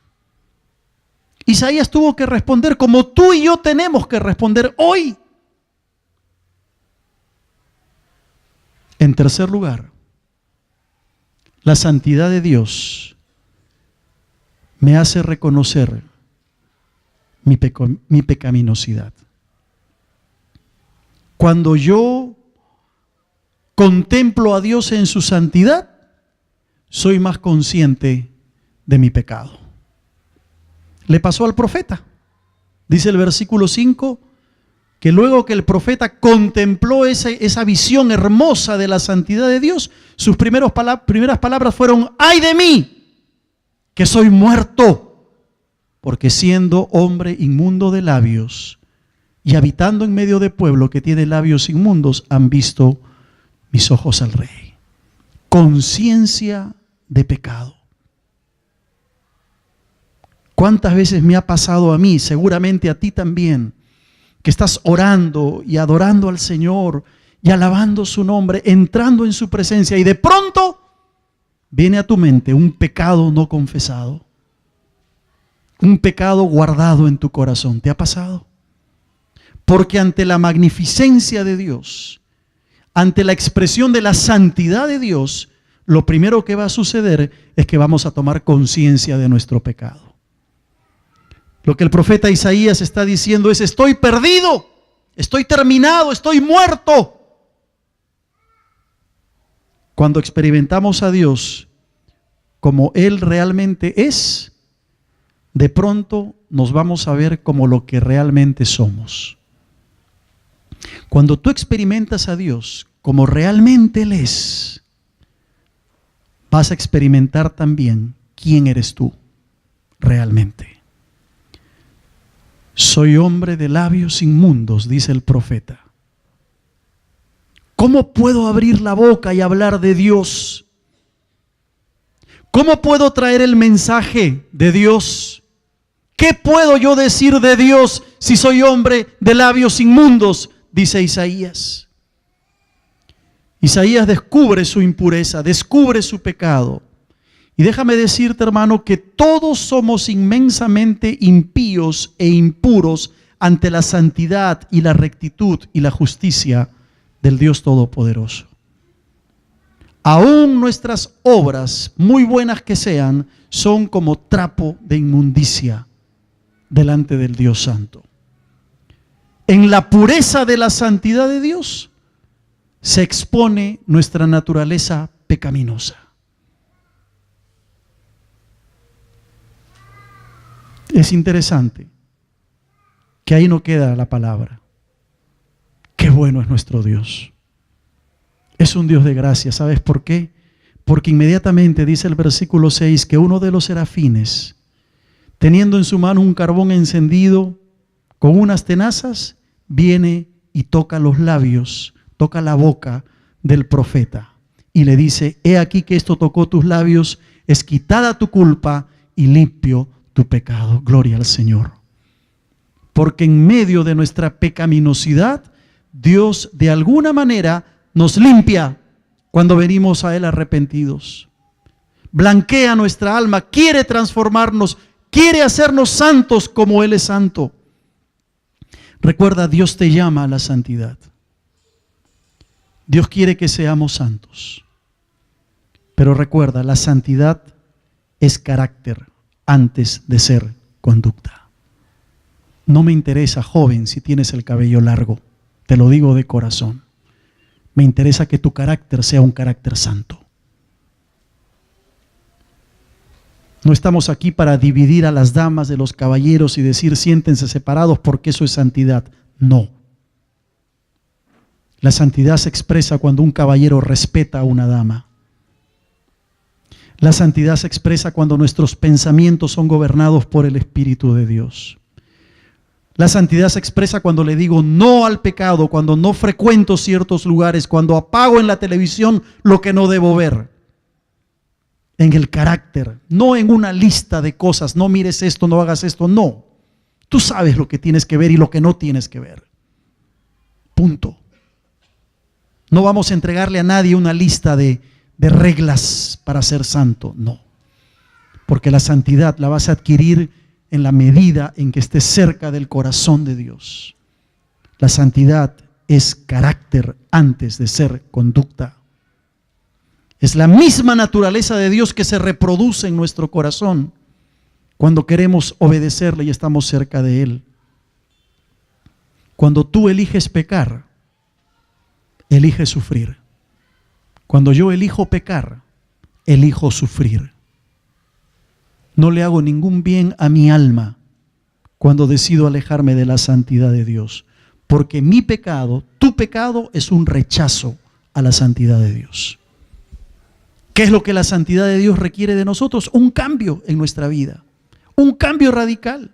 A: Isaías tuvo que responder como tú y yo tenemos que responder hoy. En tercer lugar, la santidad de Dios me hace reconocer mi pecaminosidad. Cuando yo contemplo a Dios en su santidad, soy más consciente de mi pecado. Le pasó al profeta. Dice el versículo 5, que luego que el profeta contempló esa visión hermosa de la santidad de Dios, sus primeras palabras fueron: ¡ay de mí, que soy muerto! Porque siendo hombre inmundo de labios y habitando en medio de pueblo que tiene labios inmundos, han visto mis ojos al Rey. Conciencia de pecado. ¿Cuántas veces me ha pasado a mí, seguramente a ti también, que estás orando y adorando al Señor y alabando su nombre, entrando en su presencia, y de pronto viene a tu mente un pecado no confesado, un pecado guardado en tu corazón? ¿Te ha pasado? Porque ante la magnificencia de Dios, ante la expresión de la santidad de Dios, lo primero que va a suceder es que vamos a tomar conciencia de nuestro pecado. Lo que el profeta Isaías está diciendo es: estoy perdido, estoy terminado, estoy muerto. Cuando experimentamos a Dios como Él realmente es, de pronto nos vamos a ver como lo que realmente somos. Cuando tú experimentas a Dios como realmente Él es, vas a experimentar también quién eres tú realmente. Soy hombre de labios inmundos, dice el profeta. ¿Cómo puedo abrir la boca y hablar de Dios? ¿Cómo puedo traer el mensaje de Dios? ¿Qué puedo yo decir de Dios si soy hombre de labios inmundos? Dice Isaías. Isaías descubre su impureza, descubre su pecado. Y déjame decirte, hermano, que todos somos inmensamente impíos e impuros ante la santidad y la rectitud y la justicia del Dios Todopoderoso. Aún nuestras obras, muy buenas que sean, son como trapo de inmundicia delante del Dios Santo. En la pureza de la santidad de Dios se expone nuestra naturaleza pecaminosa. Es interesante que ahí no queda la palabra. Qué bueno es nuestro Dios. Es un Dios de gracia. ¿Sabes por qué? Porque inmediatamente dice el versículo 6 que uno de los serafines, teniendo en su mano un carbón encendido con unas tenazas, viene y toca los labios, toca la boca del profeta y le dice: he aquí que esto tocó tus labios, es quitada tu culpa y limpio tu pecado. Gloria al Señor. Porque en medio de nuestra pecaminosidad, Dios de alguna manera nos limpia cuando venimos a Él arrepentidos. Blanquea nuestra alma, quiere transformarnos, quiere hacernos santos como Él es santo. Recuerda, Dios te llama a la santidad. Dios quiere que seamos santos. Pero recuerda, la santidad es carácter antes de ser conducta. No me interesa, joven, si tienes el cabello largo. Te lo digo de corazón. Me interesa que tu carácter sea un carácter santo. No estamos aquí para dividir a las damas de los caballeros y decir siéntense separados porque eso es santidad. No. La santidad se expresa cuando un caballero respeta a una dama. La santidad se expresa cuando nuestros pensamientos son gobernados por el Espíritu de Dios. La santidad se expresa cuando le digo no al pecado, cuando no frecuento ciertos lugares, cuando apago en la televisión lo que no debo ver. En el carácter, no en una lista de cosas, no mires esto, no hagas esto, no. Tú sabes lo que tienes que ver y lo que no tienes que ver. Punto. No vamos a entregarle a nadie una lista de reglas para ser santo, no. Porque la santidad la vas a adquirir en la medida en que estés cerca del corazón de Dios. La santidad es carácter antes de ser conducta. Es la misma naturaleza de Dios que se reproduce en nuestro corazón cuando queremos obedecerle y estamos cerca de Él. Cuando tú eliges pecar, eliges sufrir. Cuando yo elijo pecar, elijo sufrir. No le hago ningún bien a mi alma cuando decido alejarme de la santidad de Dios. Porque mi pecado, tu pecado, es un rechazo a la santidad de Dios. ¿Qué es lo que la santidad de Dios requiere de nosotros? Un cambio en nuestra vida. Un cambio radical.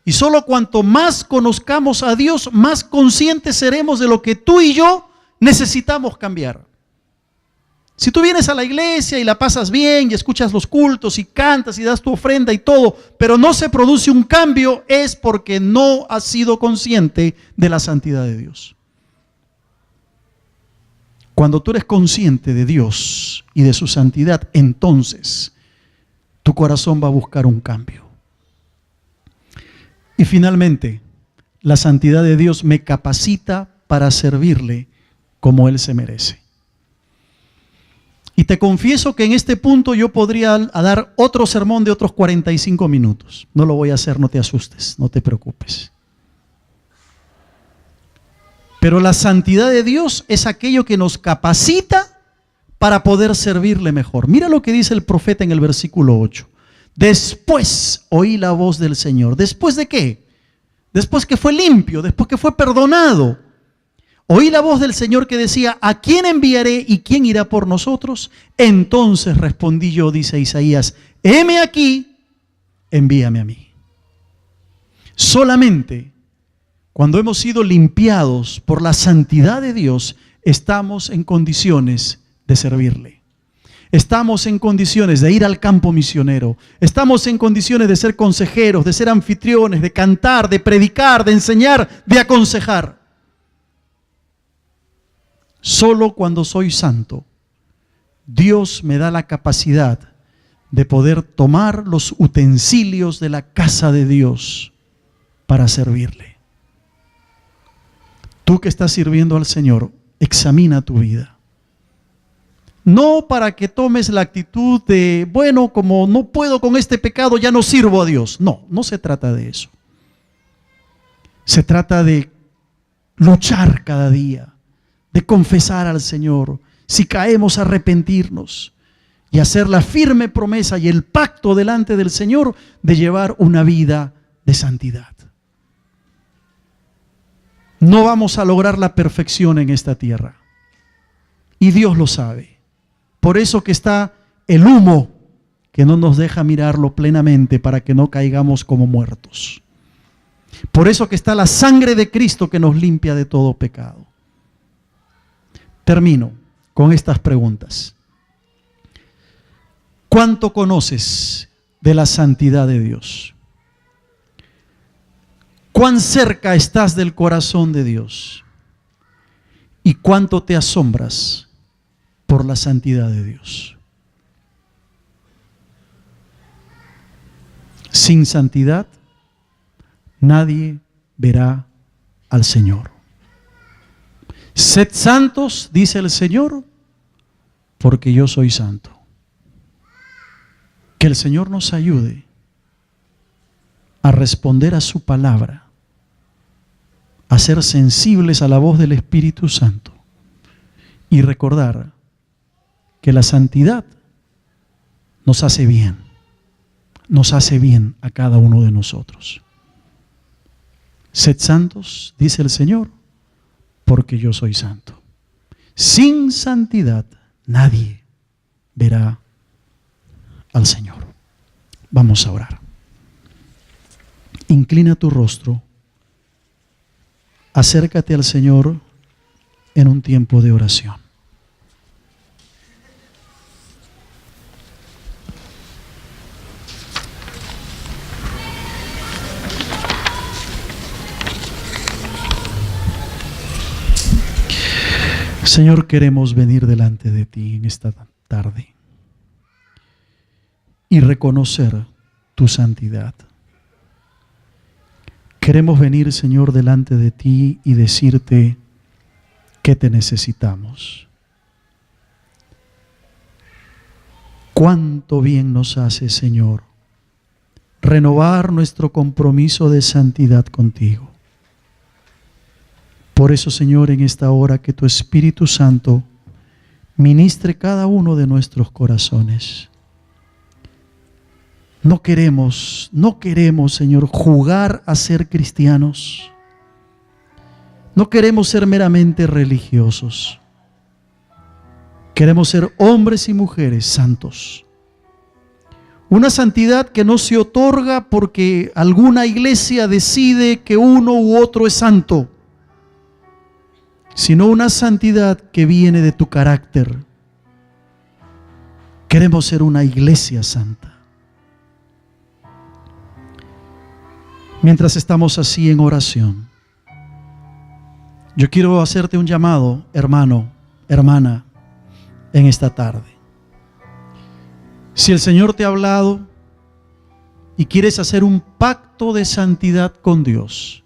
A: Y solo cuanto más conozcamos a Dios, más conscientes seremos de lo que tú y yo necesitamos cambiar. Si tú vienes a la iglesia y la pasas bien y escuchas los cultos y cantas y das tu ofrenda y todo, pero no se produce un cambio, es porque no has sido consciente de la santidad de Dios. Cuando tú eres consciente de Dios y de su santidad, entonces tu corazón va a buscar un cambio. Y finalmente, la santidad de Dios me capacita para servirle como Él se merece. Y te confieso que en este punto yo podría dar otro sermón de otros 45 minutos. No lo voy a hacer, no te asustes, no te preocupes. Pero la santidad de Dios es aquello que nos capacita para poder servirle mejor. Mira lo que dice el profeta en el versículo 8. Después oí la voz del Señor. ¿Después de qué? Después que fue limpio, después que fue perdonado. Oí la voz del Señor que decía: ¿a quién enviaré y quién irá por nosotros? Entonces respondí yo, dice Isaías: heme aquí, envíame a mí. Solamente cuando hemos sido limpiados por la santidad de Dios, estamos en condiciones de servirle. Estamos en condiciones de ir al campo misionero. Estamos en condiciones de ser consejeros, de ser anfitriones, de cantar, de predicar, de enseñar, de aconsejar. Solo cuando soy santo, Dios me da la capacidad de poder tomar los utensilios de la casa de Dios para servirle. Tú que estás sirviendo al Señor, examina tu vida. No para que tomes la actitud de, bueno, como no puedo con este pecado, ya no sirvo a Dios. No, no se trata de eso. Se trata de luchar cada día, de confesar al Señor. Si caemos, arrepentirnos y hacer la firme promesa y el pacto delante del Señor de llevar una vida de santidad. No vamos a lograr la perfección en esta tierra. Y Dios lo sabe. Por eso que está el humo que no nos deja mirarlo plenamente para que no caigamos como muertos. Por eso que está la sangre de Cristo que nos limpia de todo pecado. Termino con estas preguntas. ¿Cuánto conoces de la santidad de Dios? ¿Cuán cerca estás del corazón de Dios? ¿Y cuánto te asombras por la santidad de Dios? Sin santidad, nadie verá al Señor. Sed santos, dice el Señor, porque yo soy santo. Que el Señor nos ayude a responder a su palabra, a ser sensibles a la voz del Espíritu Santo y recordar que la santidad nos hace bien a cada uno de nosotros. Sed santos, dice el Señor, porque yo soy santo. Sin santidad nadie verá al Señor. Vamos a orar. Inclina tu rostro, acércate al Señor en un tiempo de oración. Señor, queremos venir delante de ti en esta tarde y reconocer tu santidad. Queremos venir, Señor, delante de ti y decirte que te necesitamos. Cuánto bien nos hace, Señor, renovar nuestro compromiso de santidad contigo. Por eso, Señor, en esta hora que tu Espíritu Santo ministre cada uno de nuestros corazones. No queremos, Señor, jugar a ser cristianos. No queremos ser meramente religiosos. Queremos ser hombres y mujeres santos. Una santidad que no se otorga porque alguna iglesia decide que uno u otro es santo, sino una santidad que viene de tu carácter. Queremos ser una iglesia santa. Mientras estamos así en oración, yo quiero hacerte un llamado, hermano, hermana, en esta tarde. Si el Señor te ha hablado y quieres hacer un pacto de santidad con Dios,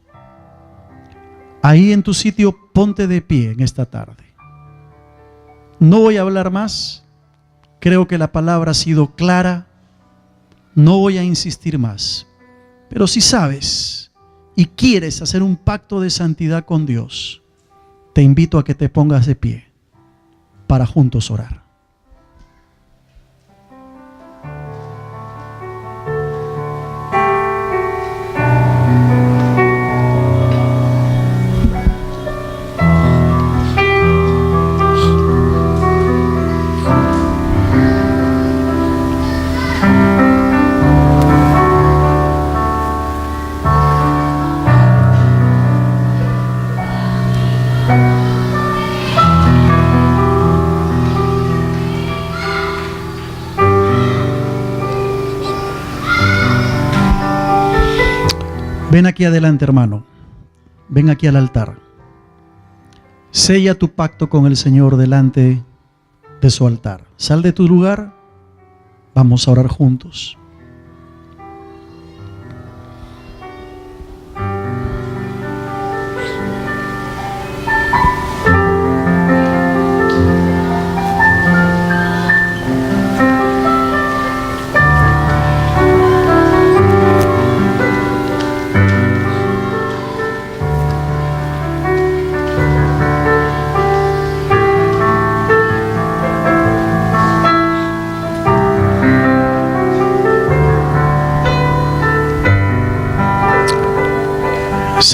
A: ahí en tu sitio ponte de pie en esta tarde. No voy a hablar más. Creo que la palabra ha sido clara. No voy a insistir más. Pero si sabes y quieres hacer un pacto de santidad con Dios, te invito a que te pongas de pie para juntos orar. Ven aquí adelante, hermano. Ven aquí al altar. Sella tu pacto con el Señor delante de su altar. Sal de tu lugar. Vamos a orar juntos.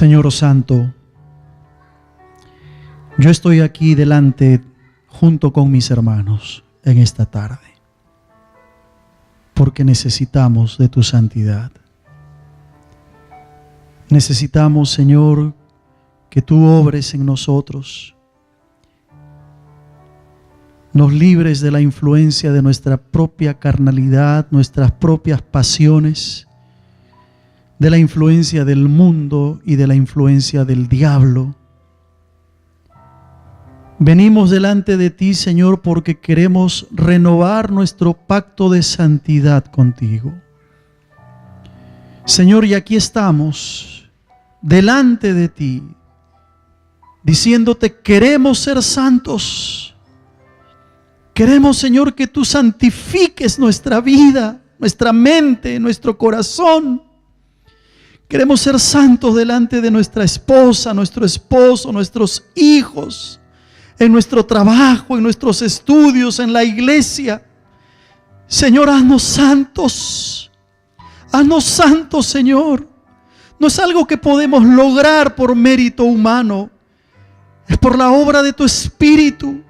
A: Señor Santo, yo estoy aquí delante junto con mis hermanos en esta tarde, porque necesitamos de tu santidad. Necesitamos, Señor, que tú obres en nosotros, nos libres de la influencia de nuestra propia carnalidad, nuestras propias pasiones, de la influencia del mundo y de la influencia del diablo. Venimos delante de ti, Señor, porque queremos renovar nuestro pacto de santidad contigo. Señor, y aquí estamos delante de ti, diciéndote, queremos ser santos. Queremos, Señor, que tú santifiques nuestra vida, nuestra mente, nuestro corazón. Queremos ser santos delante de nuestra esposa, nuestro esposo, nuestros hijos, en nuestro trabajo, en nuestros estudios, en la iglesia. Señor, haznos santos. Haznos santos, Señor. No es algo que podemos lograr por mérito humano. Es por la obra de tu Espíritu.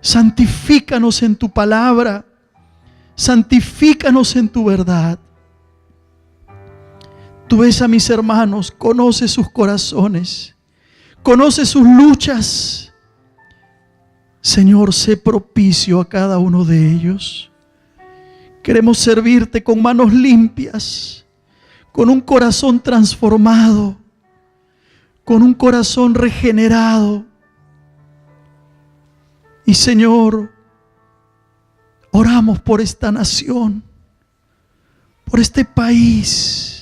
A: Santifícanos en tu palabra. Santifícanos en tu verdad. Tú ves a mis hermanos, conoces sus corazones, conoces sus luchas. Señor, sé propicio a cada uno de ellos. Queremos servirte con manos limpias, con un corazón transformado, con un corazón regenerado. Y Señor, oramos por esta nación, por este país.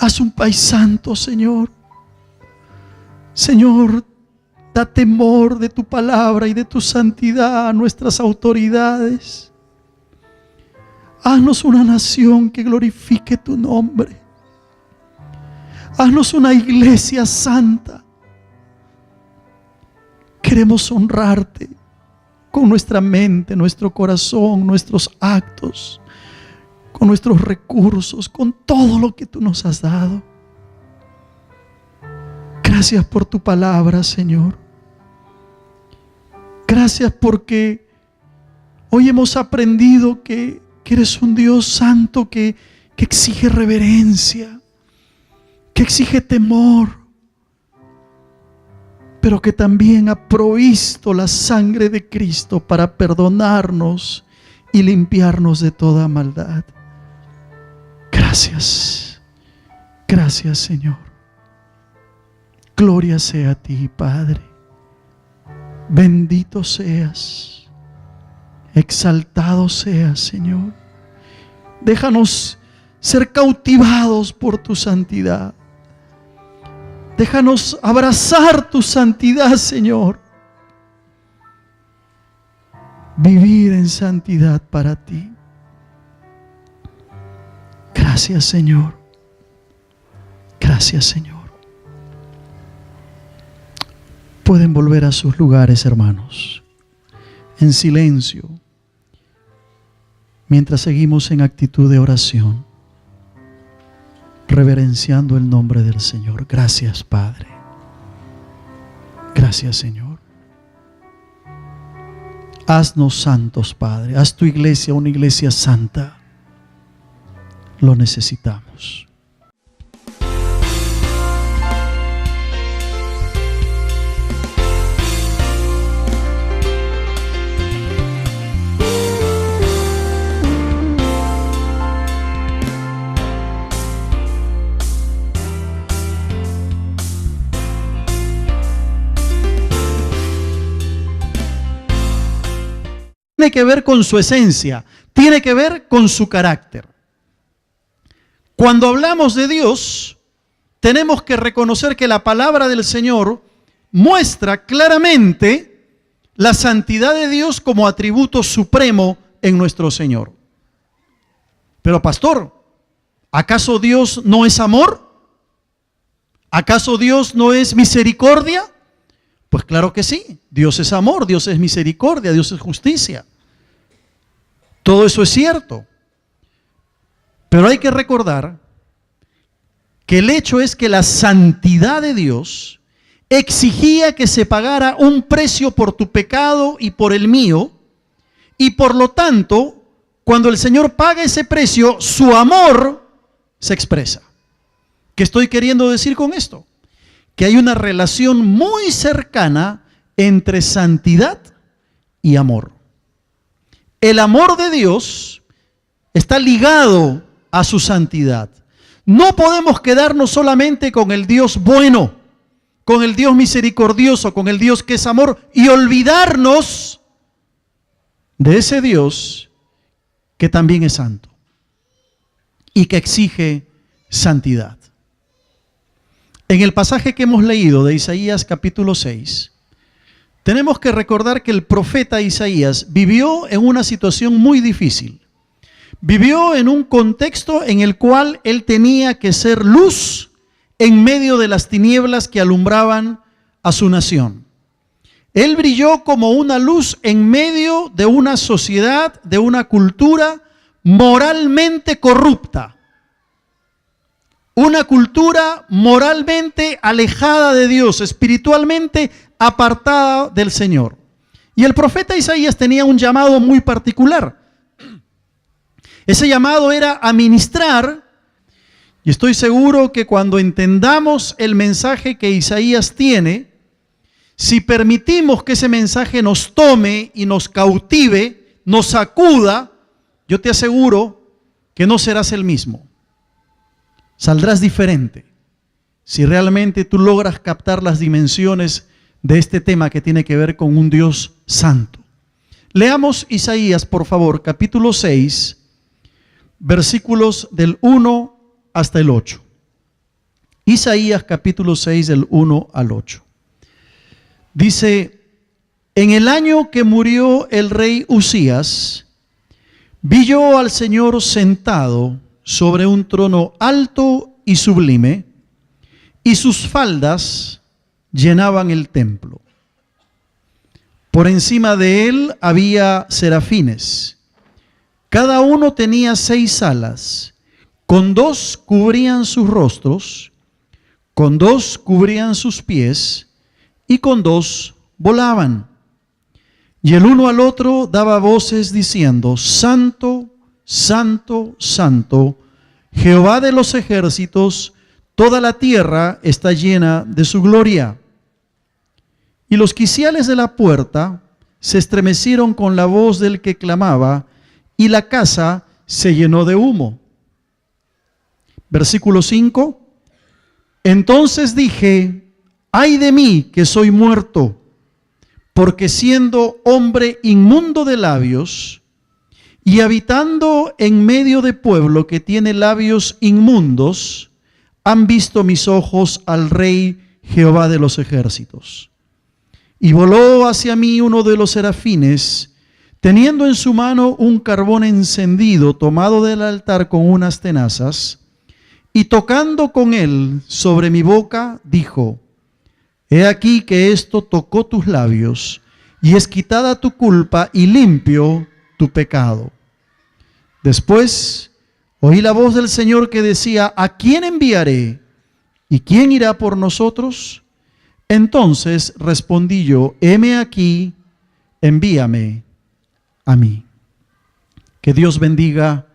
A: Haz un país santo, Señor. Señor, da temor de tu palabra y de tu santidad a nuestras autoridades. Haznos una nación que glorifique tu nombre. Haznos una iglesia santa. Queremos honrarte con nuestra mente, nuestro corazón, nuestros actos, con nuestros recursos, con todo lo que tú nos has dado. Gracias por tu palabra, Señor. Gracias porque hoy hemos aprendido que eres un Dios santo que exige reverencia, que exige temor, pero que también ha provisto la sangre de Cristo para perdonarnos y limpiarnos de toda maldad. Gracias, gracias, Señor. Gloria sea a ti, Padre. Bendito seas, exaltado seas, Señor. Déjanos ser cautivados por tu santidad. Déjanos abrazar tu santidad, Señor. Vivir en santidad para ti. Gracias, Señor. Gracias, Señor. Pueden volver a sus lugares, hermanos, en silencio, mientras seguimos en actitud de oración, reverenciando el nombre del Señor. Gracias, Padre. Gracias, Señor. Haznos santos, Padre. Haz tu iglesia una iglesia santa. Lo necesitamos. tiene que ver con su esencia, tiene que ver con su carácter. Cuando hablamos de Dios, tenemos que reconocer que la palabra del Señor muestra claramente la santidad de Dios como atributo supremo en nuestro Señor. Pero pastor, ¿acaso Dios no es amor? ¿Acaso Dios no es misericordia? Pues claro que sí, Dios es amor, Dios es misericordia, Dios es justicia. Todo eso es cierto. Pero hay que recordar que el hecho es que la santidad de Dios exigía que se pagara un precio por tu pecado y por el mío, y por lo tanto, cuando el Señor paga ese precio, su amor se expresa. ¿Qué estoy queriendo decir con esto? Que hay una relación muy cercana entre santidad y amor. El amor de Dios está ligado a su santidad. No podemos quedarnos solamente con el Dios bueno, con el Dios misericordioso, con el Dios que es amor, y olvidarnos de ese Dios que también es santo y que exige santidad. En el pasaje que hemos leído de Isaías capítulo 6, tenemos que recordar que el profeta Isaías vivió en una situación muy difícil. Vivió en un contexto en el cual él tenía que ser luz en medio de las tinieblas que alumbraban a su nación. Él brilló como una luz en medio de una sociedad, de una cultura moralmente corrupta. Una cultura moralmente alejada de Dios, espiritualmente apartada del Señor. Y el profeta Isaías tenía un llamado muy particular. Ese llamado era a ministrar, y estoy seguro que cuando entendamos el mensaje que Isaías tiene, si permitimos que ese mensaje nos tome y nos cautive, nos sacuda, yo te aseguro que no serás el mismo. Saldrás diferente si realmente tú logras captar las dimensiones de este tema que tiene que ver con un Dios santo. Leamos Isaías, por favor, capítulo 6, versículos del 1 hasta el 8. Isaías capítulo 6, del 1 al 8. Dice: en el año que murió el rey Usías, vi yo al Señor sentado sobre un trono alto y sublime, y sus faldas llenaban el templo. Por encima de él había serafines. Cada uno tenía 6 alas. Con 2 cubrían sus rostros, con 2 cubrían sus pies, y con 2 volaban. Y el uno al otro daba voces diciendo: Santo, Santo, Santo, Jehová de los ejércitos, toda la tierra está llena de su gloria. Y los quiciales de la puerta se estremecieron con la voz del que clamaba, y la casa se llenó de humo. Versículo 5. Entonces dije: ay de mí que soy muerto, porque siendo hombre inmundo de labios y habitando en medio de pueblo que tiene labios inmundos, han visto mis ojos al Rey Jehová de los ejércitos. Y voló hacia mí uno de los serafines, teniendo en su mano un carbón encendido tomado del altar con unas tenazas, y tocando con él sobre mi boca, dijo: he aquí que esto tocó tus labios, y es quitada tu culpa y limpio tu pecado. Después oí la voz del Señor que decía: ¿a quién enviaré? ¿Y quién irá por nosotros? Entonces respondí yo: heme aquí, envíame a mí. Que Dios bendiga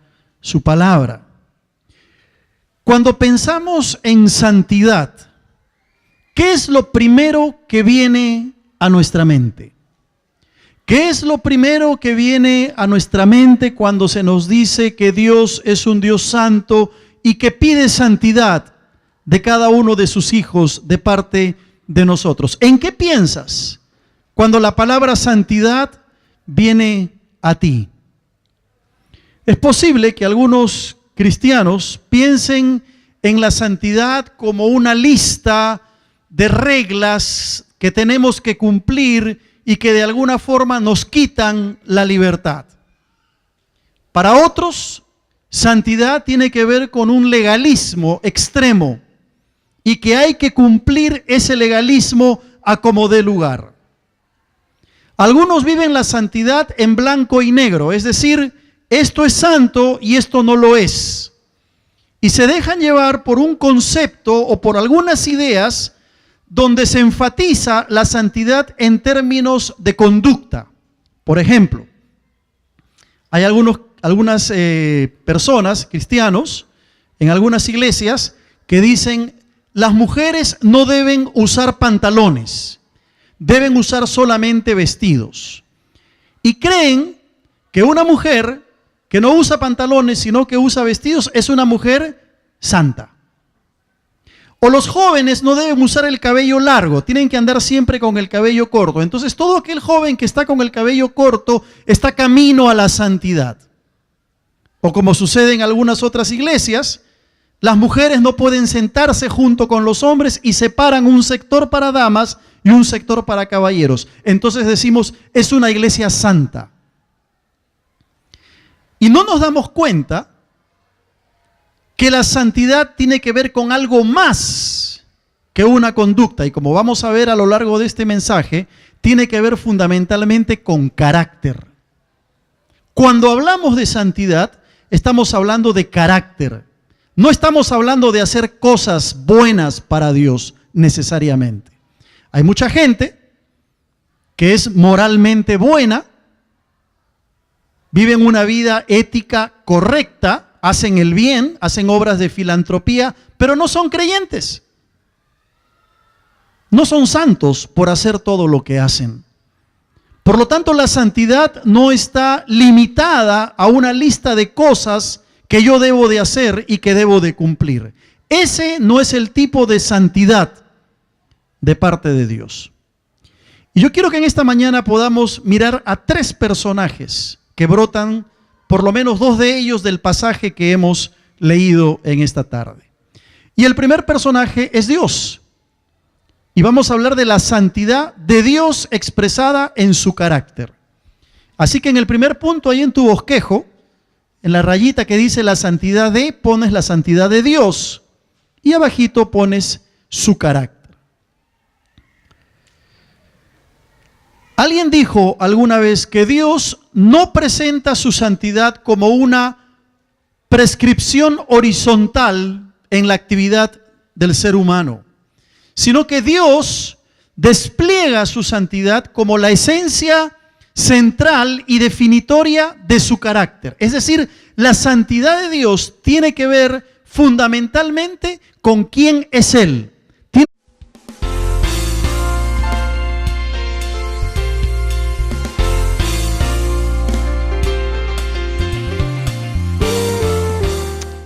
A: su palabra. Cuando pensamos en santidad, ¿qué es lo primero que viene a nuestra mente? ¿Qué es lo primero que viene a nuestra mente cuando se nos dice que Dios es un Dios santo y que pide santidad de cada uno de sus hijos de parte de nosotros? ¿En qué piensas cuando la palabra santidad viene a ti. Es posible que algunos cristianos piensen en la santidad como una lista de reglas que tenemos que cumplir y que de alguna forma nos quitan la libertad. Para otros, santidad tiene que ver con un legalismo extremo y que hay que cumplir ese legalismo a como dé lugar. Algunos viven la santidad en blanco y negro, es decir, esto es santo y esto no lo es. Y se dejan llevar por un concepto o por algunas ideas donde se enfatiza la santidad en términos de conducta. Por ejemplo, hay algunas personas, cristianos, en algunas iglesias, que dicen, las mujeres no deben usar pantalones, deben usar solamente vestidos. Y creen que una mujer que no usa pantalones, sino que usa vestidos, es una mujer santa. O los jóvenes no deben usar el cabello largo, tienen que andar siempre con el cabello corto. Entonces todo aquel joven que está con el cabello corto está camino a la santidad. O como sucede en algunas otras iglesias, las mujeres no pueden sentarse junto con los hombres y separan un sector para damas y un sector para caballeros. Entonces decimos, es una iglesia santa. Y no nos damos cuenta que la santidad tiene que ver con algo más que una conducta. Y como vamos a ver a lo largo de este mensaje, tiene que ver fundamentalmente con carácter. Cuando hablamos de santidad, estamos hablando de carácter. No estamos hablando de hacer cosas buenas para Dios necesariamente. Hay mucha gente que es moralmente buena, viven una vida ética correcta, hacen el bien, hacen obras de filantropía, pero no son creyentes. No son santos por hacer todo lo que hacen. Por lo tanto, la santidad no está limitada a una lista de cosas que yo debo de hacer y que debo de cumplir. Ese no es el tipo de santidad de parte de Dios. Y yo quiero que en esta mañana podamos mirar a tres personajes que brotan, por lo menos dos de ellos, del pasaje que hemos leído en esta tarde. Y el primer personaje es Dios. Y vamos a hablar de la santidad de Dios expresada en su carácter. Así que en el primer punto, ahí en tu bosquejo, en la rayita que dice la santidad de, pones la santidad de Dios. Y abajito pones su carácter. Alguien dijo alguna vez que Dios no presenta su santidad como una prescripción horizontal en la actividad del ser humano, sino que Dios despliega su santidad como la esencia central y definitoria de su carácter. Es decir, la santidad de Dios tiene que ver fundamentalmente con quién es Él.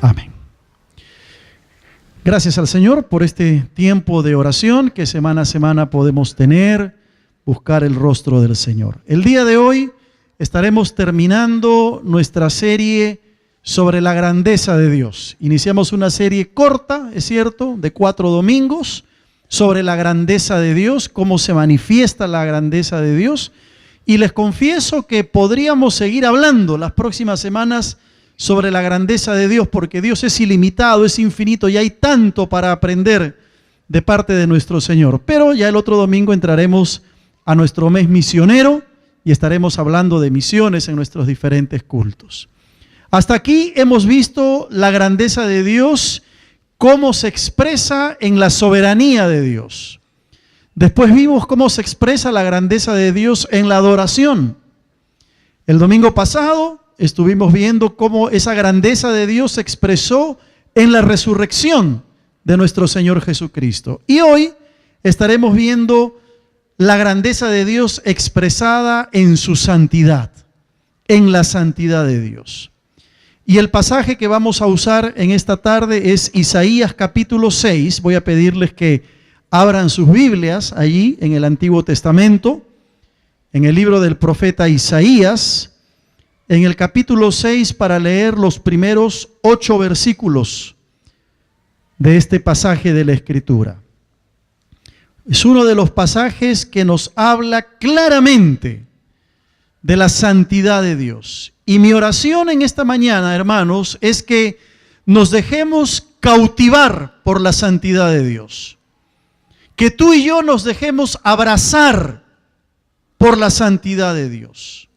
A: Amén. Gracias al Señor por este tiempo de oración que semana a semana podemos tener, buscar el rostro del Señor. El día de hoy estaremos terminando nuestra serie sobre la grandeza de Dios. Iniciamos una serie corta, es cierto, de 4 domingos, sobre la grandeza de Dios, cómo se manifiesta la grandeza de Dios. Y les confieso que podríamos seguir hablando las próximas semanas sobre la grandeza de Dios, porque Dios es ilimitado, es infinito y hay tanto para aprender de parte de nuestro Señor. Pero ya el otro domingo entraremos a nuestro mes misionero y estaremos hablando de misiones en nuestros diferentes cultos. Hasta aquí hemos visto la grandeza de Dios, cómo se expresa en la soberanía de Dios. Después vimos cómo se expresa la grandeza de Dios en la adoración. El domingo pasado estuvimos viendo cómo esa grandeza de Dios se expresó en la resurrección de nuestro Señor Jesucristo. Y hoy estaremos viendo la grandeza de Dios expresada en su santidad, en la santidad de Dios. Y el pasaje que vamos a usar en esta tarde es Isaías capítulo 6. Voy a pedirles que abran sus Biblias allí en el Antiguo Testamento, en el libro del profeta Isaías. en el capítulo 6 para leer los primeros 8 versículos de este pasaje de la Escritura. Es uno de los pasajes que nos habla claramente de la santidad de Dios. Y mi oración en esta mañana, hermanos, es que nos dejemos cautivar por la santidad de Dios. Que tú y yo nos dejemos abrazar por la santidad de Dios.